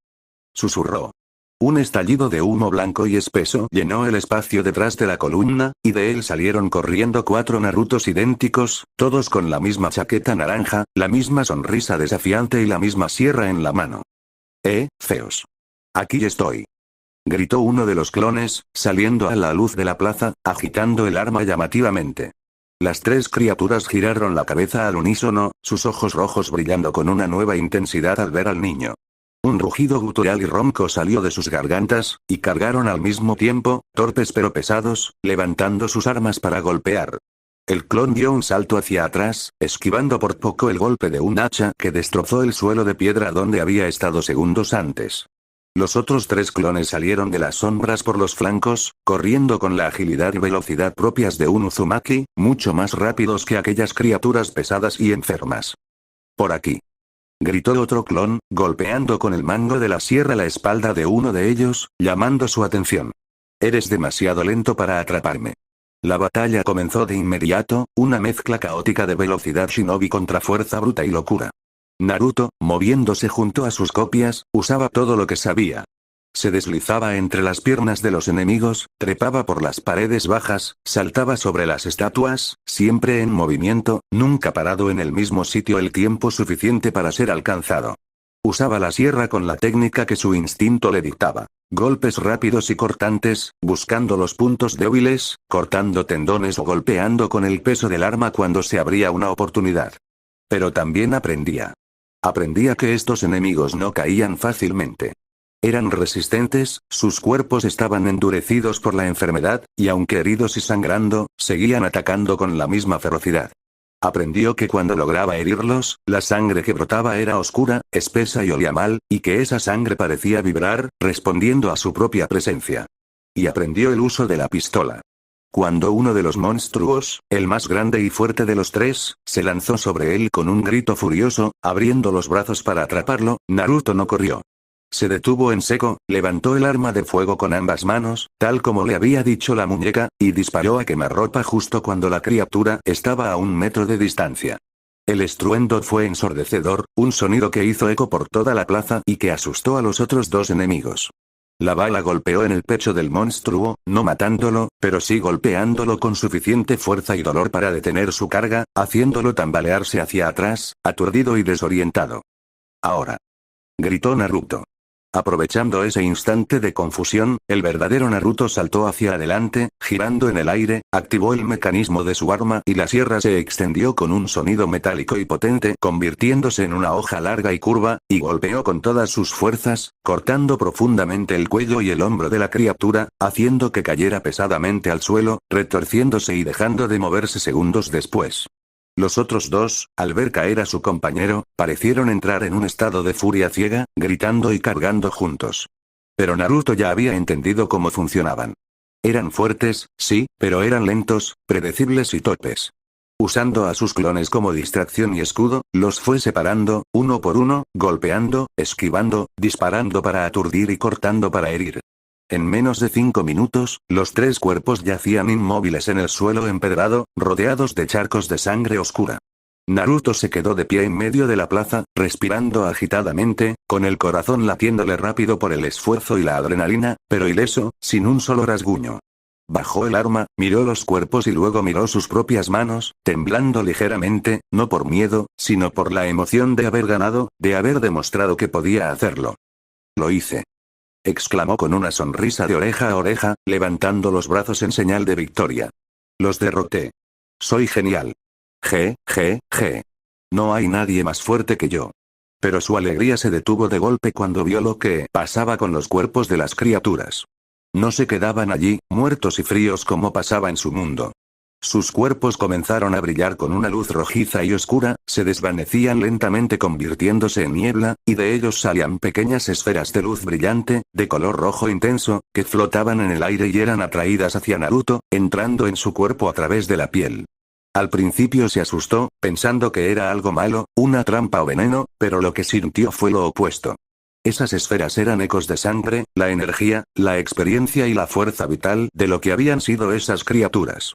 Susurró. Un estallido de humo blanco y espeso llenó el espacio detrás de la columna, y de él salieron corriendo 4 Narutos idénticos, todos con la misma chaqueta naranja, la misma sonrisa desafiante y la misma sierra en la mano. Feos. Aquí estoy. Gritó uno de los clones, saliendo a la luz de la plaza, agitando el arma llamativamente. Las 3 criaturas giraron la cabeza al unísono, sus ojos rojos brillando con una nueva intensidad al ver al niño. Un rugido gutural y ronco salió de sus gargantas, y cargaron al mismo tiempo, torpes pero pesados, levantando sus armas para golpear. El clon dio un salto hacia atrás, esquivando por poco el golpe de un hacha que destrozó el suelo de piedra donde había estado segundos antes. Los otros 3 clones salieron de las sombras por los flancos, corriendo con la agilidad y velocidad propias de un Uzumaki, mucho más rápidos que aquellas criaturas pesadas y enfermas. «Por aquí», gritó otro clon, golpeando con el mango de la sierra la espalda de uno de ellos, llamando su atención. «Eres demasiado lento para atraparme». La batalla comenzó de inmediato, una mezcla caótica de velocidad shinobi contra fuerza bruta y locura. Naruto, moviéndose junto a sus copias, usaba todo lo que sabía. Se deslizaba entre las piernas de los enemigos, trepaba por las paredes bajas, saltaba sobre las estatuas, siempre en movimiento, nunca parado en el mismo sitio el tiempo suficiente para ser alcanzado. Usaba la sierra con la técnica que su instinto le dictaba. Golpes rápidos y cortantes, buscando los puntos débiles, cortando tendones o golpeando con el peso del arma cuando se abría una oportunidad. Pero también aprendía. Aprendía que estos enemigos no caían fácilmente. Eran resistentes, sus cuerpos estaban endurecidos por la enfermedad, y aunque heridos y sangrando, seguían atacando con la misma ferocidad. Aprendió que cuando lograba herirlos, la sangre que brotaba era oscura, espesa y olía mal, y que esa sangre parecía vibrar, respondiendo a su propia presencia. Y aprendió el uso de la pistola. Cuando uno de los monstruos, el más grande y fuerte de los 3, se lanzó sobre él con un grito furioso, abriendo los brazos para atraparlo, Naruto no corrió. Se detuvo en seco, levantó el arma de fuego con ambas manos, tal como le había dicho la muñeca, y disparó a quemarropa justo cuando la criatura estaba a 1 metro de distancia. El estruendo fue ensordecedor, un sonido que hizo eco por toda la plaza y que asustó a los otros 2 enemigos. La bala golpeó en el pecho del monstruo, no matándolo, pero sí golpeándolo con suficiente fuerza y dolor para detener su carga, haciéndolo tambalearse hacia atrás, aturdido y desorientado. «Ahora», gritó Naruto. Aprovechando ese instante de confusión, el verdadero Naruto saltó hacia adelante, girando en el aire, activó el mecanismo de su arma y la sierra se extendió con un sonido metálico y potente, convirtiéndose en una hoja larga y curva, y golpeó con todas sus fuerzas, cortando profundamente el cuello y el hombro de la criatura, haciendo que cayera pesadamente al suelo, retorciéndose y dejando de moverse segundos después. Los otros 2, al ver caer a su compañero, parecieron entrar en un estado de furia ciega, gritando y cargando juntos. Pero Naruto ya había entendido cómo funcionaban. Eran fuertes, sí, pero eran lentos, predecibles y torpes. Usando a sus clones como distracción y escudo, los fue separando, uno por uno, golpeando, esquivando, disparando para aturdir y cortando para herir. En menos de 5 minutos, los 3 cuerpos yacían inmóviles en el suelo empedrado, rodeados de charcos de sangre oscura. Naruto se quedó de pie en medio de la plaza, respirando agitadamente, con el corazón latiéndole rápido por el esfuerzo y la adrenalina, pero ileso, sin un solo rasguño. Bajó el arma, miró los cuerpos y luego miró sus propias manos, temblando ligeramente, no por miedo, sino por la emoción de haber ganado, de haber demostrado que podía hacerlo. «Lo hice», exclamó con una sonrisa de oreja a oreja, levantando los brazos en señal de victoria. «Los derroté. Soy genial. No hay nadie más fuerte que yo». Pero su alegría se detuvo de golpe cuando vio lo que pasaba con los cuerpos de las criaturas. No se quedaban allí, muertos y fríos como pasaba en su mundo. Sus cuerpos comenzaron a brillar con una luz rojiza y oscura, se desvanecían lentamente convirtiéndose en niebla, y de ellos salían pequeñas esferas de luz brillante, de color rojo intenso, que flotaban en el aire y eran atraídas hacia Naruto, entrando en su cuerpo a través de la piel. Al principio se asustó, pensando que era algo malo, una trampa o veneno, pero lo que sintió fue lo opuesto. Esas esferas eran ecos de sangre, la energía, la experiencia y la fuerza vital de lo que habían sido esas criaturas.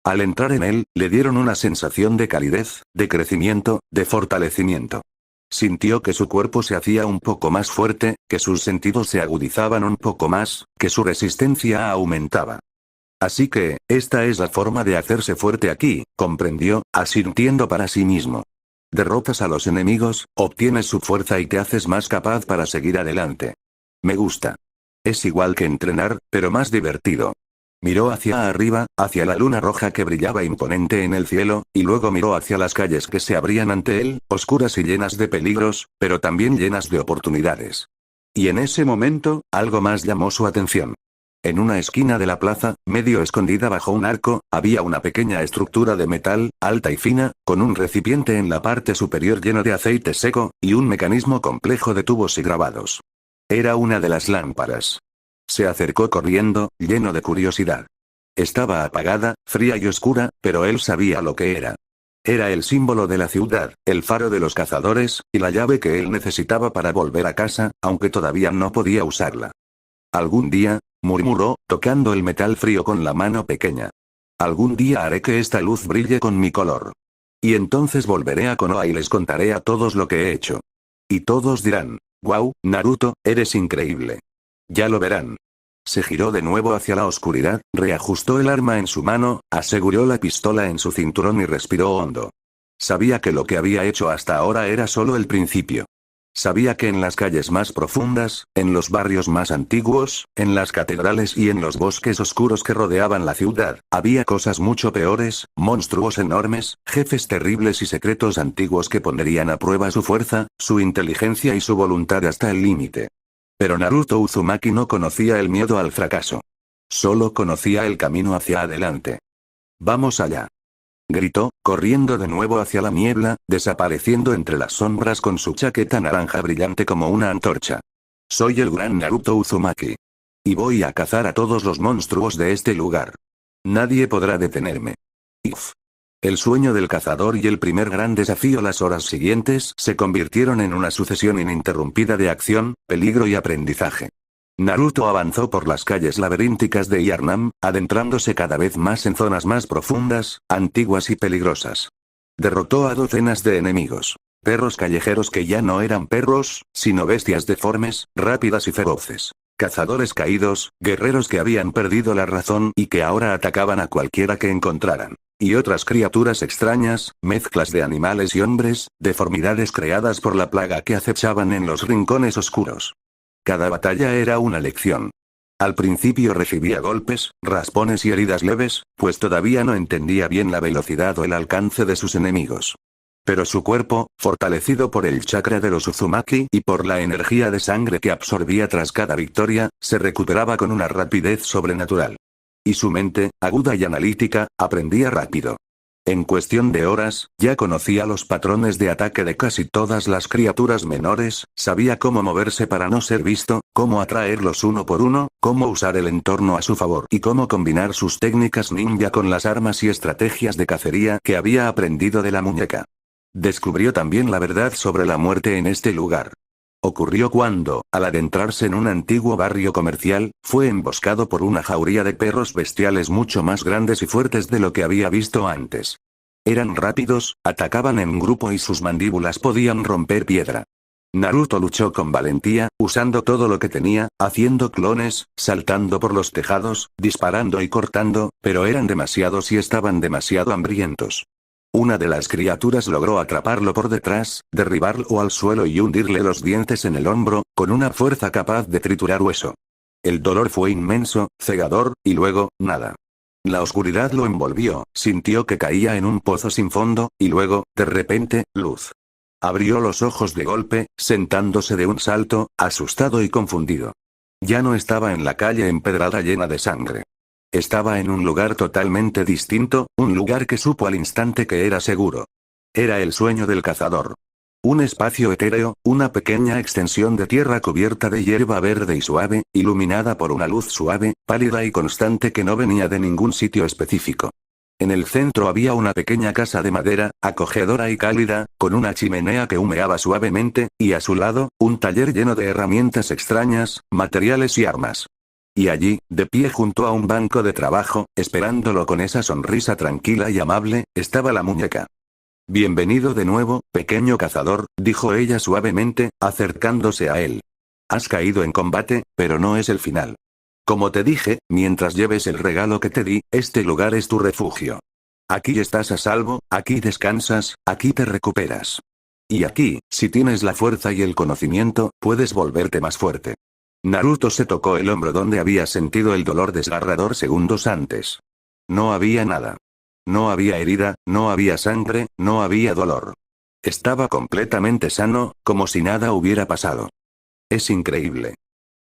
Al entrar en él, le dieron una sensación de calidez, de crecimiento, de fortalecimiento. Sintió que su cuerpo se hacía un poco más fuerte, que sus sentidos se agudizaban un poco más, que su resistencia aumentaba. Así que, esta es la forma de hacerse fuerte aquí, comprendió, asintiendo para sí mismo. Derrotas a los enemigos, obtienes su fuerza y te haces más capaz para seguir adelante. Me gusta. Es igual que entrenar, pero más divertido. Miró hacia arriba, hacia la luna roja que brillaba imponente en el cielo, y luego miró hacia las calles que se abrían ante él, oscuras y llenas de peligros, pero también llenas de oportunidades. Y en ese momento, algo más llamó su atención. En una esquina de la plaza, medio escondida bajo un arco, había una pequeña estructura de metal, alta y fina, con un recipiente en la parte superior lleno de aceite seco, y un mecanismo complejo de tubos y grabados. Era una de las lámparas. Se acercó corriendo, lleno de curiosidad. Estaba apagada, fría y oscura, pero él sabía lo que era. Era el símbolo de la ciudad, el faro de los cazadores, y la llave que él necesitaba para volver a casa, aunque todavía no podía usarla. Algún día, murmuró, tocando el metal frío con la mano pequeña. Algún día haré que esta luz brille con mi color. Y entonces volveré a Konoha y les contaré a todos lo que he hecho. Y todos dirán, «Wow, Naruto, eres increíble». Ya lo verán. Se giró de nuevo hacia la oscuridad, reajustó el arma en su mano, aseguró la pistola en su cinturón y respiró hondo. Sabía que lo que había hecho hasta ahora era solo el principio. Sabía que en las calles más profundas, en los barrios más antiguos, en las catedrales y en los bosques oscuros que rodeaban la ciudad, había cosas mucho peores, monstruos enormes, jefes terribles y secretos antiguos que pondrían a prueba su fuerza, su inteligencia y su voluntad hasta el límite. Pero Naruto Uzumaki no conocía el miedo al fracaso. Solo conocía el camino hacia adelante. «Vamos allá», gritó, corriendo de nuevo hacia la niebla, desapareciendo entre las sombras con su chaqueta naranja brillante como una antorcha. «Soy el gran Naruto Uzumaki. Y voy a cazar a todos los monstruos de este lugar. Nadie podrá detenerme». If. El sueño del cazador y el primer gran desafío. Las horas siguientes se convirtieron en una sucesión ininterrumpida de acción, peligro y aprendizaje. Naruto avanzó por las calles laberínticas de Yarnam, adentrándose cada vez más en zonas más profundas, antiguas y peligrosas. Derrotó a docenas de enemigos. Perros callejeros que ya no eran perros, sino bestias deformes, rápidas y feroces. Cazadores caídos, guerreros que habían perdido la razón y que ahora atacaban a cualquiera que encontraran. Y otras criaturas extrañas, mezclas de animales y hombres, deformidades creadas por la plaga que acechaban en los rincones oscuros. Cada batalla era una lección. Al principio recibía golpes, raspones y heridas leves, pues todavía no entendía bien la velocidad o el alcance de sus enemigos. Pero su cuerpo, fortalecido por el chakra de los Uzumaki y por la energía de sangre que absorbía tras cada victoria, se recuperaba con una rapidez sobrenatural. Y su mente, aguda y analítica, aprendía rápido. En cuestión de horas, ya conocía los patrones de ataque de casi todas las criaturas menores, sabía cómo moverse para no ser visto, cómo atraerlos uno por uno, cómo usar el entorno a su favor y cómo combinar sus técnicas ninja con las armas y estrategias de cacería que había aprendido de la muñeca. Descubrió también la verdad sobre la muerte en este lugar. Ocurrió cuando, al adentrarse en un antiguo barrio comercial, fue emboscado por una jauría de perros bestiales mucho más grandes y fuertes de lo que había visto antes. Eran rápidos, atacaban en grupo y sus mandíbulas podían romper piedra. Naruto luchó con valentía, usando todo lo que tenía, haciendo clones, saltando por los tejados, disparando y cortando, pero eran demasiados y estaban demasiado hambrientos. Una de las criaturas logró atraparlo por detrás, derribarlo al suelo y hundirle los dientes en el hombro, con una fuerza capaz de triturar hueso. El dolor fue inmenso, cegador, y luego, nada. La oscuridad lo envolvió, sintió que caía en un pozo sin fondo, y luego, de repente, luz. Abrió los ojos de golpe, sentándose de un salto, asustado y confundido. Ya no estaba en la calle empedrada llena de sangre. Estaba en un lugar totalmente distinto, un lugar que supo al instante que era seguro. Era el sueño del cazador. Un espacio etéreo, una pequeña extensión de tierra cubierta de hierba verde y suave, iluminada por una luz suave, pálida y constante que no venía de ningún sitio específico. En el centro había una pequeña casa de madera, acogedora y cálida, con una chimenea que humeaba suavemente, y a su lado, un taller lleno de herramientas extrañas, materiales y armas. Y allí, de pie junto a un banco de trabajo, esperándolo con esa sonrisa tranquila y amable, estaba la muñeca. «Bienvenido de nuevo, pequeño cazador», dijo ella suavemente, acercándose a él. «Has caído en combate, pero no es el final. Como te dije, mientras lleves el regalo que te di, este lugar es tu refugio. Aquí estás a salvo, aquí descansas, aquí te recuperas. Y aquí, si tienes la fuerza y el conocimiento, puedes volverte más fuerte». Naruto se tocó el hombro donde había sentido el dolor desgarrador segundos antes. No había nada. No había herida, no había sangre, no había dolor. Estaba completamente sano, como si nada hubiera pasado. Es increíble.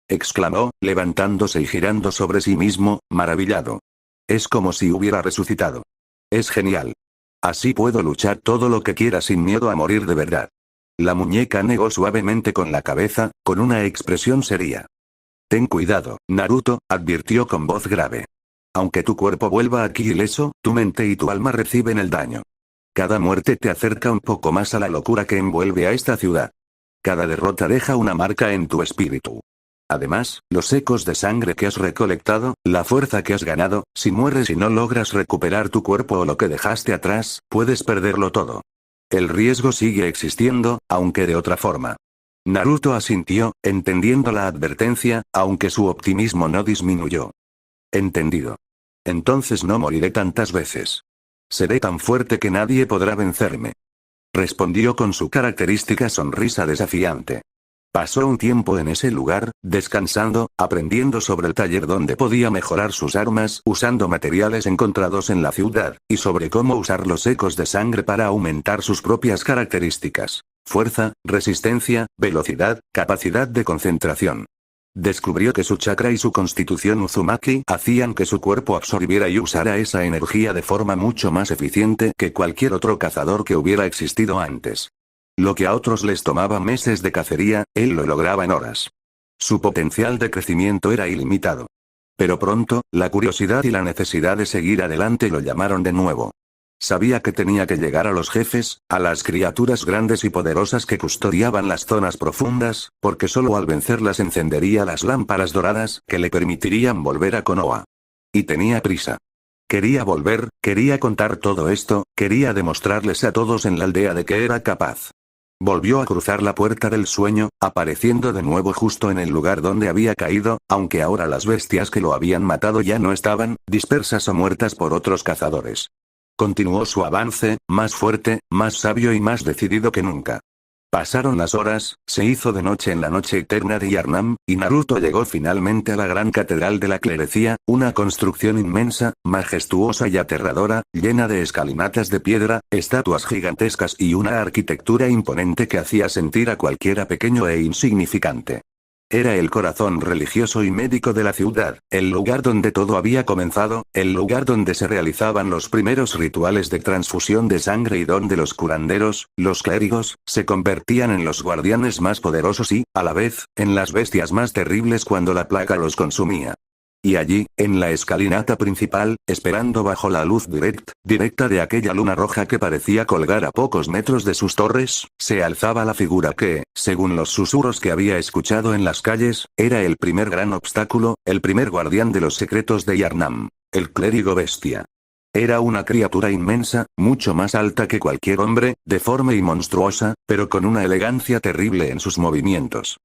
exclamó, levantándose y girando sobre sí mismo, maravillado. Es como si hubiera resucitado. Es genial. Así puedo luchar todo lo que quiera sin miedo a morir de verdad. La muñeca negó suavemente con la cabeza, con una expresión seria. Ten cuidado, Naruto, advirtió con voz grave. Aunque tu cuerpo vuelva aquí ileso, tu mente y tu alma reciben el daño. Cada muerte te acerca un poco más a la locura que envuelve a esta ciudad. Cada derrota deja una marca en tu espíritu. Además, los ecos de sangre que has recolectado, la fuerza que has ganado, si mueres y no logras recuperar tu cuerpo o lo que dejaste atrás, puedes perderlo todo. El riesgo sigue existiendo, aunque de otra forma. Naruto asintió, entendiendo la advertencia, aunque su optimismo no disminuyó. Entendido. Entonces no moriré tantas veces. Seré tan fuerte que nadie podrá vencerme. Respondió con su característica sonrisa desafiante. Pasó un tiempo en ese lugar, descansando, aprendiendo sobre el taller donde podía mejorar sus armas usando materiales encontrados en la ciudad, y sobre cómo usar los ecos de sangre para aumentar sus propias características: fuerza, resistencia, velocidad, capacidad de concentración. Descubrió que su chakra y su constitución Uzumaki hacían que su cuerpo absorbiera y usara esa energía de forma mucho más eficiente que cualquier otro cazador que hubiera existido antes. Lo que a otros les tomaba meses de cacería, él lo lograba en horas. Su potencial de crecimiento era ilimitado. Pero pronto, la curiosidad y la necesidad de seguir adelante lo llamaron de nuevo. Sabía que tenía que llegar a los jefes, a las criaturas grandes y poderosas que custodiaban las zonas profundas, porque solo al vencerlas encendería las lámparas doradas que le permitirían volver a Konoha. Y tenía prisa. Quería volver, quería contar todo esto, quería demostrarles a todos en la aldea de que era capaz. Volvió a cruzar la puerta del sueño, apareciendo de nuevo justo en el lugar donde había caído, aunque ahora las bestias que lo habían matado ya no estaban, dispersas o muertas por otros cazadores. Continuó su avance, más fuerte, más sabio y más decidido que nunca. Pasaron las horas, se hizo de noche en la noche eterna de Yarnam, y Naruto llegó finalmente a la gran catedral de la clerecía, una construcción inmensa, majestuosa y aterradora, llena de escalinatas de piedra, estatuas gigantescas y una arquitectura imponente que hacía sentir a cualquiera pequeño e insignificante. Era el corazón religioso y médico de la ciudad, el lugar donde todo había comenzado, el lugar donde se realizaban los primeros rituales de transfusión de sangre y donde los curanderos, los clérigos, se convertían en los guardianes más poderosos y, a la vez, en las bestias más terribles cuando la plaga los consumía. Y allí, en la escalinata principal, esperando bajo la luz directa de aquella luna roja que parecía colgar a pocos metros de sus torres, se alzaba la figura que, según los susurros que había escuchado en las calles, era el primer gran obstáculo, el primer guardián de los secretos de Yarnam, el clérigo bestia. Era una criatura inmensa, mucho más alta que cualquier hombre, deforme y monstruosa, pero con una elegancia terrible en sus movimientos.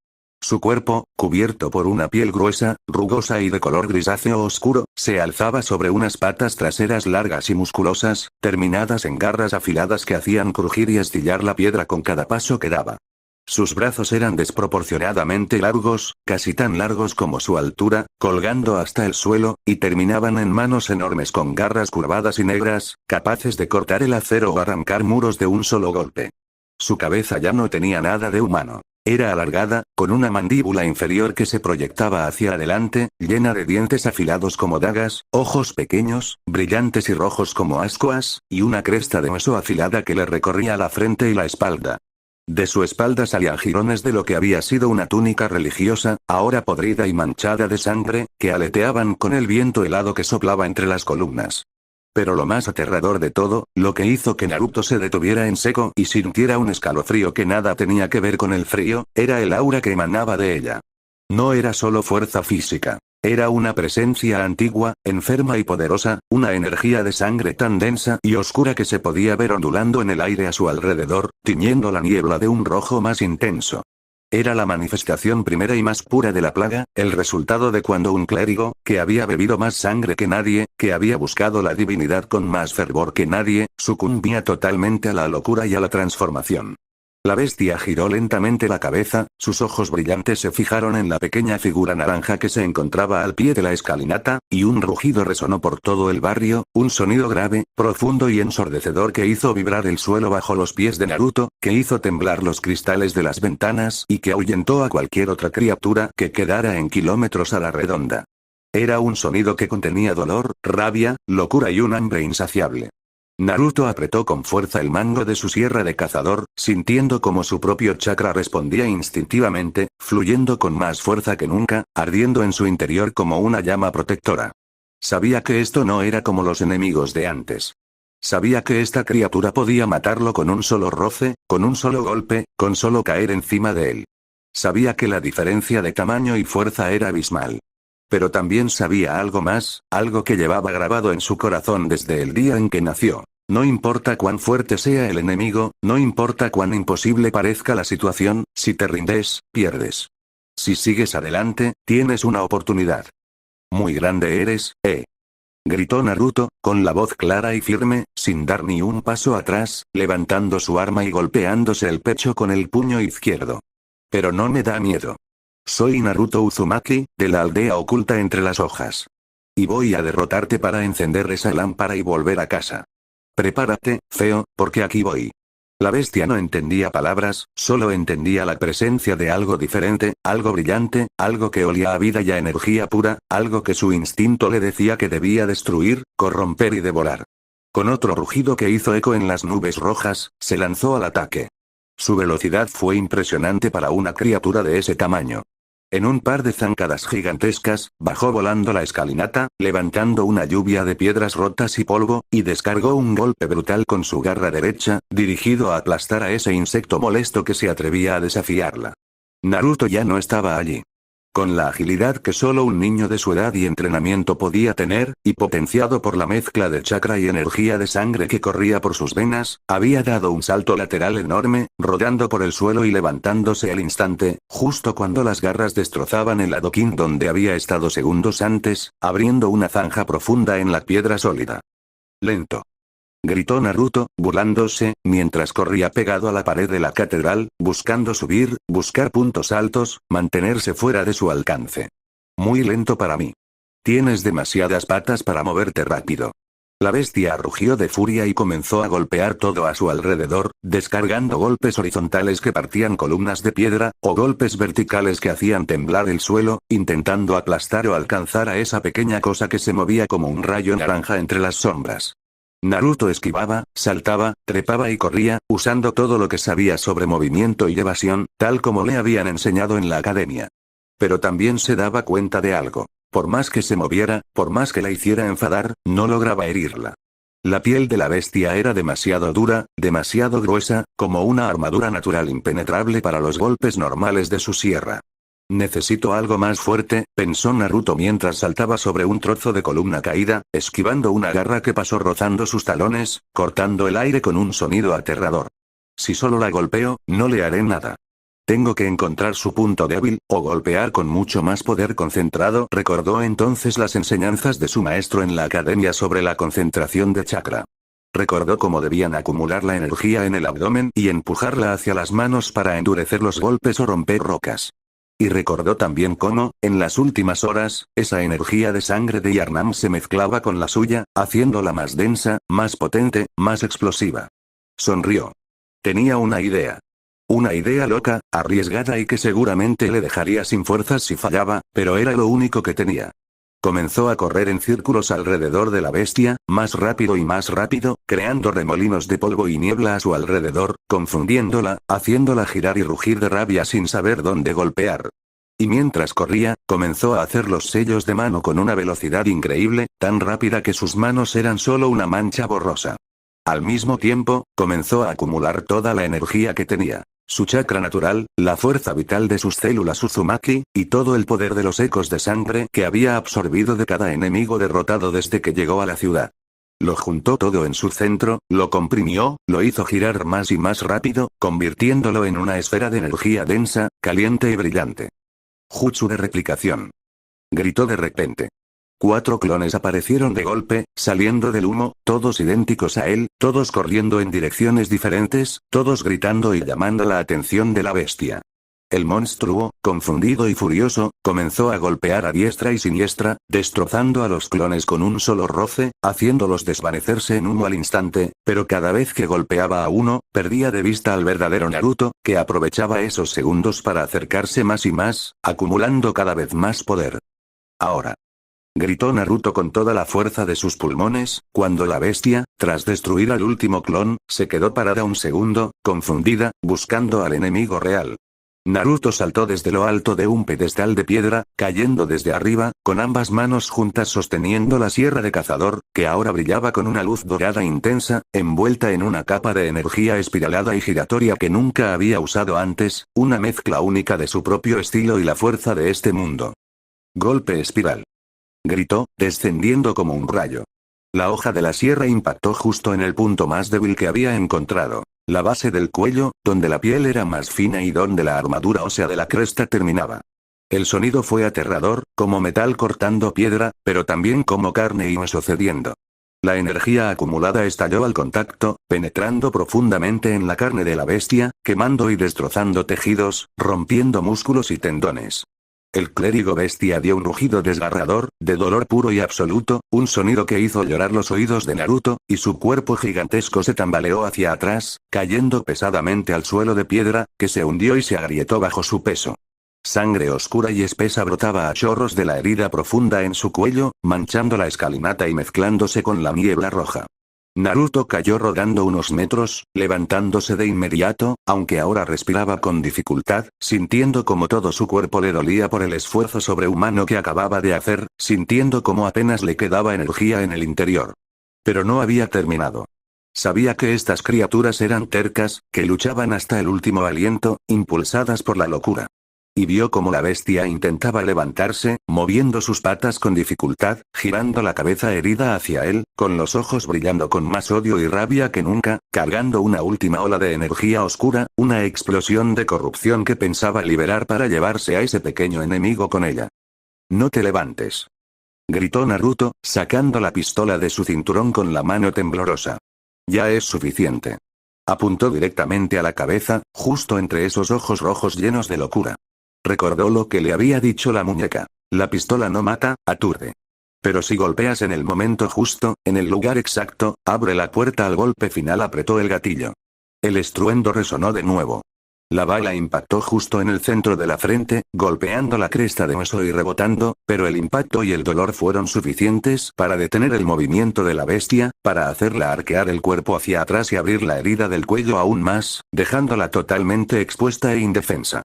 Su cuerpo, cubierto por una piel gruesa, rugosa y de color grisáceo oscuro, se alzaba sobre unas patas traseras largas y musculosas, terminadas en garras afiladas que hacían crujir y astillar la piedra con cada paso que daba. Sus brazos eran desproporcionadamente largos, casi tan largos como su altura, colgando hasta el suelo, y terminaban en manos enormes con garras curvadas y negras, capaces de cortar el acero o arrancar muros de un solo golpe. Su cabeza ya no tenía nada de humano. Era alargada, con una mandíbula inferior que se proyectaba hacia adelante, llena de dientes afilados como dagas, ojos pequeños, brillantes y rojos como ascuas, y una cresta de hueso afilada que le recorría la frente y la espalda. De su espalda salían jirones de lo que había sido una túnica religiosa, ahora podrida y manchada de sangre, que aleteaban con el viento helado que soplaba entre las columnas. Pero lo más aterrador de todo, lo que hizo que Naruto se detuviera en seco y sintiera un escalofrío que nada tenía que ver con el frío, era el aura que emanaba de ella. No era solo fuerza física. Era una presencia antigua, enferma y poderosa, una energía de sangre tan densa y oscura que se podía ver ondulando en el aire a su alrededor, tiñendo la niebla de un rojo más intenso. Era la manifestación primera y más pura de la plaga, el resultado de cuando un clérigo, que había bebido más sangre que nadie, que había buscado la divinidad con más fervor que nadie, sucumbía totalmente a la locura y a la transformación. La bestia giró lentamente la cabeza, sus ojos brillantes se fijaron en la pequeña figura naranja que se encontraba al pie de la escalinata, y un rugido resonó por todo el barrio, un sonido grave, profundo y ensordecedor que hizo vibrar el suelo bajo los pies de Naruto, que hizo temblar los cristales de las ventanas y que ahuyentó a cualquier otra criatura que quedara en kilómetros a la redonda. Era un sonido que contenía dolor, rabia, locura y un hambre insaciable. Naruto apretó con fuerza el mango de su sierra de cazador, sintiendo como su propio chakra respondía instintivamente, fluyendo con más fuerza que nunca, ardiendo en su interior como una llama protectora. Sabía que esto no era como los enemigos de antes. Sabía que esta criatura podía matarlo con un solo roce, con un solo golpe, con solo caer encima de él. Sabía que la diferencia de tamaño y fuerza era abismal. Pero también sabía algo más, algo que llevaba grabado en su corazón desde el día en que nació. No importa cuán fuerte sea el enemigo, no importa cuán imposible parezca la situación, si te rindes, pierdes. Si sigues adelante, tienes una oportunidad. Muy grande eres, gritó Naruto, con la voz clara y firme, sin dar ni un paso atrás, levantando su arma y golpeándose el pecho con el puño izquierdo. Pero no me da miedo. Soy Naruto Uzumaki, de la aldea oculta entre las hojas. Y voy a derrotarte para encender esa lámpara y volver a casa. Prepárate, feo, porque aquí voy. La bestia no entendía palabras, solo entendía la presencia de algo diferente, algo brillante, algo que olía a vida y a energía pura, algo que su instinto le decía que debía destruir, corromper y devorar. Con otro rugido que hizo eco en las nubes rojas, se lanzó al ataque. Su velocidad fue impresionante para una criatura de ese tamaño. En un par de zancadas gigantescas, bajó volando la escalinata, levantando una lluvia de piedras rotas y polvo, y descargó un golpe brutal con su garra derecha, dirigido a aplastar a ese insecto molesto que se atrevía a desafiarla. Naruto ya no estaba allí. Con la agilidad que solo un niño de su edad y entrenamiento podía tener, y potenciado por la mezcla de chakra y energía de sangre que corría por sus venas, había dado un salto lateral enorme, rodando por el suelo y levantándose al instante, justo cuando las garras destrozaban el adoquín donde había estado segundos antes, abriendo una zanja profunda en la piedra sólida. Lento. Gritó Naruto, burlándose, mientras corría pegado a la pared de la catedral, buscando subir, buscar puntos altos, mantenerse fuera de su alcance. Muy lento para mí. Tienes demasiadas patas para moverte rápido. La bestia rugió de furia y comenzó a golpear todo a su alrededor, descargando golpes horizontales que partían columnas de piedra, o golpes verticales que hacían temblar el suelo, intentando aplastar o alcanzar a esa pequeña cosa que se movía como un rayo naranja entre las sombras. Naruto esquivaba, saltaba, trepaba y corría, usando todo lo que sabía sobre movimiento y evasión, tal como le habían enseñado en la academia. Pero también se daba cuenta de algo. Por más que se moviera, por más que la hiciera enfadar, no lograba herirla. La piel de la bestia era demasiado dura, demasiado gruesa, como una armadura natural impenetrable para los golpes normales de su sierra. Necesito algo más fuerte, pensó Naruto mientras saltaba sobre un trozo de columna caída, esquivando una garra que pasó rozando sus talones, cortando el aire con un sonido aterrador. Si solo la golpeo, no le haré nada. Tengo que encontrar su punto débil, o golpear con mucho más poder concentrado. Recordó entonces las enseñanzas de su maestro en la academia sobre la concentración de chakra. Recordó cómo debían acumular la energía en el abdomen y empujarla hacia las manos para endurecer los golpes o romper rocas. Y recordó también cómo, en las últimas horas, esa energía de sangre de Yarnam se mezclaba con la suya, haciéndola más densa, más potente, más explosiva. Sonrió. Tenía una idea. Una idea loca, arriesgada y que seguramente le dejaría sin fuerzas si fallaba, pero era lo único que tenía. Comenzó a correr en círculos alrededor de la bestia, más rápido, creando remolinos de polvo y niebla a su alrededor, confundiéndola, haciéndola girar y rugir de rabia sin saber dónde golpear. Y mientras corría, comenzó a hacer los sellos de mano con una velocidad increíble, tan rápida que sus manos eran solo una mancha borrosa. Al mismo tiempo, comenzó a acumular toda la energía que tenía. Su chakra natural, la fuerza vital de sus células Uzumaki, y todo el poder de los ecos de sangre que había absorbido de cada enemigo derrotado desde que llegó a la ciudad. Lo juntó todo en su centro, lo comprimió, lo hizo girar más y más rápido, convirtiéndolo en una esfera de energía densa, caliente y brillante. Jutsu de replicación. Gritó de repente. 4 clones aparecieron de golpe, saliendo del humo, todos idénticos a él, todos corriendo en direcciones diferentes, todos gritando y llamando la atención de la bestia. El monstruo, confundido y furioso, comenzó a golpear a diestra y siniestra, destrozando a los clones con un solo roce, haciéndolos desvanecerse en humo al instante, pero cada vez que golpeaba a uno, perdía de vista al verdadero Naruto, que aprovechaba esos segundos para acercarse más y más, acumulando cada vez más poder. Ahora. Gritó Naruto con toda la fuerza de sus pulmones, cuando la bestia, tras destruir al último clon, se quedó parada un segundo, confundida, buscando al enemigo real. Naruto saltó desde lo alto de un pedestal de piedra, cayendo desde arriba, con ambas manos juntas sosteniendo la sierra de cazador, que ahora brillaba con una luz dorada intensa, envuelta en una capa de energía espiralada y giratoria que nunca había usado antes, una mezcla única de su propio estilo y la fuerza de este mundo. Golpe espiral. Gritó, descendiendo como un rayo. La hoja de la sierra impactó justo en el punto más débil que había encontrado. La base del cuello, donde la piel era más fina y donde la armadura ósea de la cresta terminaba. El sonido fue aterrador, como metal cortando piedra, pero también como carne y hueso cediendo. La energía acumulada estalló al contacto, penetrando profundamente en la carne de la bestia, quemando y destrozando tejidos, rompiendo músculos y tendones. El clérigo bestia dio un rugido desgarrador, de dolor puro y absoluto, un sonido que hizo llorar los oídos de Naruto, y su cuerpo gigantesco se tambaleó hacia atrás, cayendo pesadamente al suelo de piedra, que se hundió y se agrietó bajo su peso. Sangre oscura y espesa brotaba a chorros de la herida profunda en su cuello, manchando la escalinata y mezclándose con la niebla roja. Naruto cayó rodando unos metros, levantándose de inmediato, aunque ahora respiraba con dificultad, sintiendo como todo su cuerpo le dolía por el esfuerzo sobrehumano que acababa de hacer, sintiendo como apenas le quedaba energía en el interior. Pero no había terminado. Sabía que estas criaturas eran tercas, que luchaban hasta el último aliento, impulsadas por la locura. Y vio como la bestia intentaba levantarse, moviendo sus patas con dificultad, girando la cabeza herida hacia él, con los ojos brillando con más odio y rabia que nunca, cargando una última ola de energía oscura, una explosión de corrupción que pensaba liberar para llevarse a ese pequeño enemigo con ella. «No te levantes», gritó Naruto, sacando la pistola de su cinturón con la mano temblorosa. «Ya es suficiente». Apuntó directamente a la cabeza, justo entre esos ojos rojos llenos de locura. Recordó lo que le había dicho la muñeca. La pistola no mata, aturde. Pero si golpeas en el momento justo, en el lugar exacto, abre la puerta al golpe final. Apretó el gatillo. El estruendo resonó de nuevo. La bala impactó justo en el centro de la frente, golpeando la cresta de hueso y rebotando, pero el impacto y el dolor fueron suficientes para detener el movimiento de la bestia, para hacerla arquear el cuerpo hacia atrás y abrir la herida del cuello aún más, dejándola totalmente expuesta e indefensa.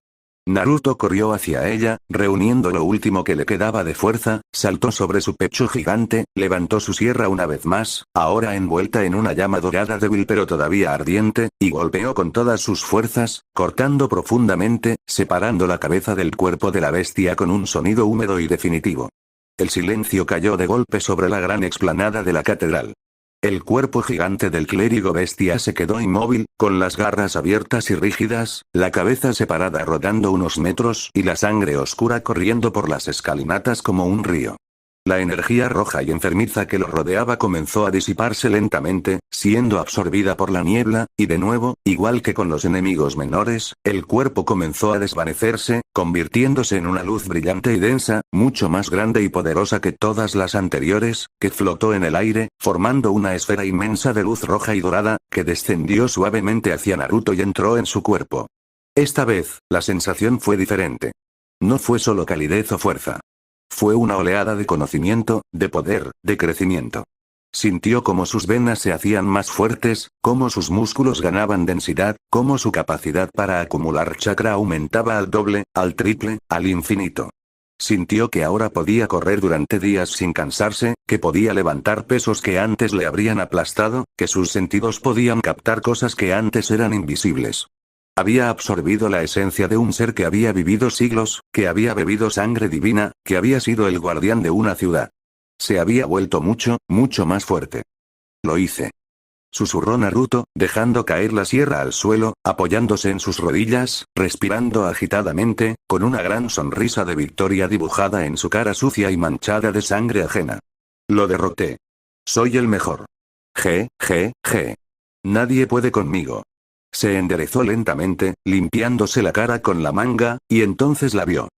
Naruto corrió hacia ella, reuniendo lo último que le quedaba de fuerza, saltó sobre su pecho gigante, levantó su sierra una vez más, ahora envuelta en una llama dorada débil pero todavía ardiente, y golpeó con todas sus fuerzas, cortando profundamente, separando la cabeza del cuerpo de la bestia con un sonido húmedo y definitivo. El silencio cayó de golpe sobre la gran explanada de la catedral. El cuerpo gigante del clérigo bestia se quedó inmóvil, con las garras abiertas y rígidas, la cabeza separada rodando unos metros y la sangre oscura corriendo por las escalinatas como un río. La energía roja y enfermiza que lo rodeaba comenzó a disiparse lentamente, siendo absorbida por la niebla, y de nuevo, igual que con los enemigos menores, el cuerpo comenzó a desvanecerse, convirtiéndose en una luz brillante y densa, mucho más grande y poderosa que todas las anteriores, que flotó en el aire, formando una esfera inmensa de luz roja y dorada, que descendió suavemente hacia Naruto y entró en su cuerpo. Esta vez, la sensación fue diferente. No fue solo calidez o fuerza. Fue una oleada de conocimiento, de poder, de crecimiento. Sintió cómo sus venas se hacían más fuertes, cómo sus músculos ganaban densidad, cómo su capacidad para acumular chakra aumentaba al doble, al triple, al infinito. Sintió que ahora podía correr durante días sin cansarse, que podía levantar pesos que antes le habrían aplastado, que sus sentidos podían captar cosas que antes eran invisibles. Había absorbido la esencia de un ser que había vivido siglos, que había bebido sangre divina, que había sido el guardián de una ciudad. Se había vuelto mucho, mucho más fuerte. Lo hice. Susurró Naruto, dejando caer la sierra al suelo, apoyándose en sus rodillas, respirando agitadamente, con una gran sonrisa de victoria dibujada en su cara sucia y manchada de sangre ajena. Lo derroté. Soy el mejor. Je. Nadie puede conmigo. Se enderezó lentamente, limpiándose la cara con la manga, y entonces la vio.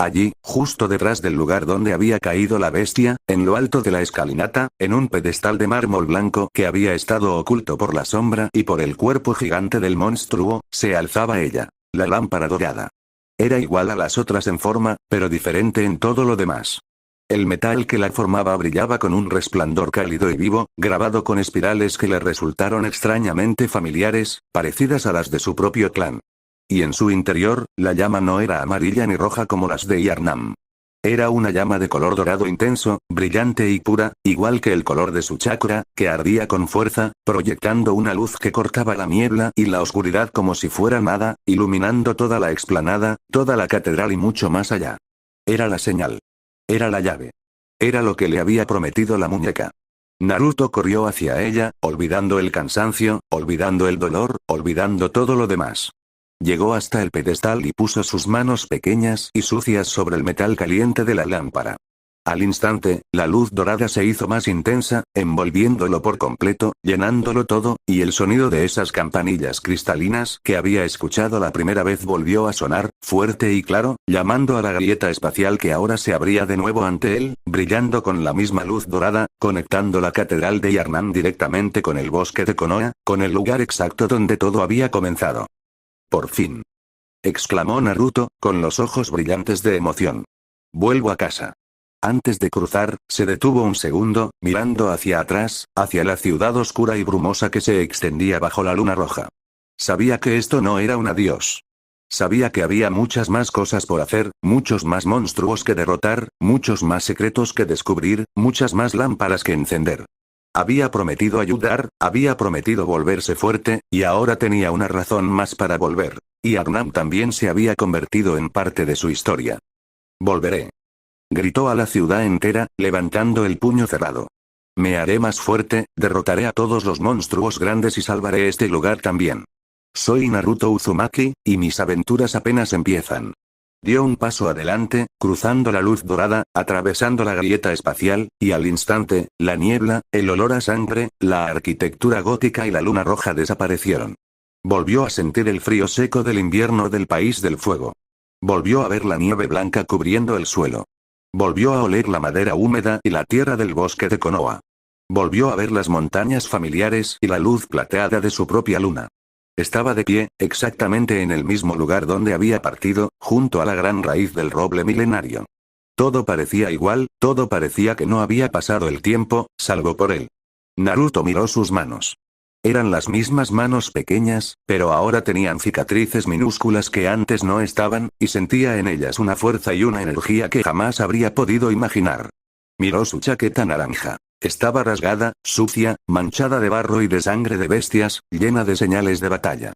Allí, justo detrás del lugar donde había caído la bestia, en lo alto de la escalinata, en un pedestal de mármol blanco que había estado oculto por la sombra y por el cuerpo gigante del monstruo, se alzaba ella, la lámpara dorada. Era igual a las otras en forma, pero diferente en todo lo demás. El metal que la formaba brillaba con un resplandor cálido y vivo, grabado con espirales que le resultaron extrañamente familiares, parecidas a las de su propio clan. Y en su interior, la llama no era amarilla ni roja como las de Yarnam. Era una llama de color dorado intenso, brillante y pura, igual que el color de su chakra, que ardía con fuerza, proyectando una luz que cortaba la niebla y la oscuridad como si fuera nada, iluminando toda la explanada, toda la catedral y mucho más allá. Era la señal. Era la llave. Era lo que le había prometido la muñeca. Naruto corrió hacia ella, olvidando el cansancio, olvidando el dolor, olvidando todo lo demás. Llegó hasta el pedestal y puso sus manos pequeñas y sucias sobre el metal caliente de la lámpara. Al instante, la luz dorada se hizo más intensa, envolviéndolo por completo, llenándolo todo, y el sonido de esas campanillas cristalinas que había escuchado la primera vez volvió a sonar, fuerte y claro, llamando a la grieta espacial que ahora se abría de nuevo ante él, brillando con la misma luz dorada, conectando la catedral de Yarnam directamente con el bosque de Konoha, con el lugar exacto donde todo había comenzado. Por fin. Exclamó Naruto, con los ojos brillantes de emoción. Vuelvo a casa. Antes de cruzar, se detuvo un segundo, mirando hacia atrás, hacia la ciudad oscura y brumosa que se extendía bajo la luna roja. Sabía que esto no era un adiós. Sabía que había muchas más cosas por hacer, muchos más monstruos que derrotar, muchos más secretos que descubrir, muchas más lámparas que encender. Había prometido ayudar, había prometido volverse fuerte, y ahora tenía una razón más para volver. Y Arnam también se había convertido en parte de su historia. Volveré. Gritó a la ciudad entera, levantando el puño cerrado. Me haré más fuerte, derrotaré a todos los monstruos grandes y salvaré este lugar también. Soy Naruto Uzumaki, y mis aventuras apenas empiezan. Dio un paso adelante, cruzando la luz dorada, atravesando la grieta espacial, y al instante, la niebla, el olor a sangre, la arquitectura gótica y la luna roja desaparecieron. Volvió a sentir el frío seco del invierno del país del fuego. Volvió a ver la nieve blanca cubriendo el suelo. Volvió a oler la madera húmeda y la tierra del bosque de Konoha. Volvió a ver las montañas familiares y la luz plateada de su propia luna. Estaba de pie, exactamente en el mismo lugar donde había partido, junto a la gran raíz del roble milenario. Todo parecía igual, todo parecía que no había pasado el tiempo, salvo por él. Naruto miró sus manos. Eran las mismas manos pequeñas, pero ahora tenían cicatrices minúsculas que antes no estaban, y sentía en ellas una fuerza y una energía que jamás habría podido imaginar. Miró su chaqueta naranja. Estaba rasgada, sucia, manchada de barro y de sangre de bestias, llena de señales de batalla.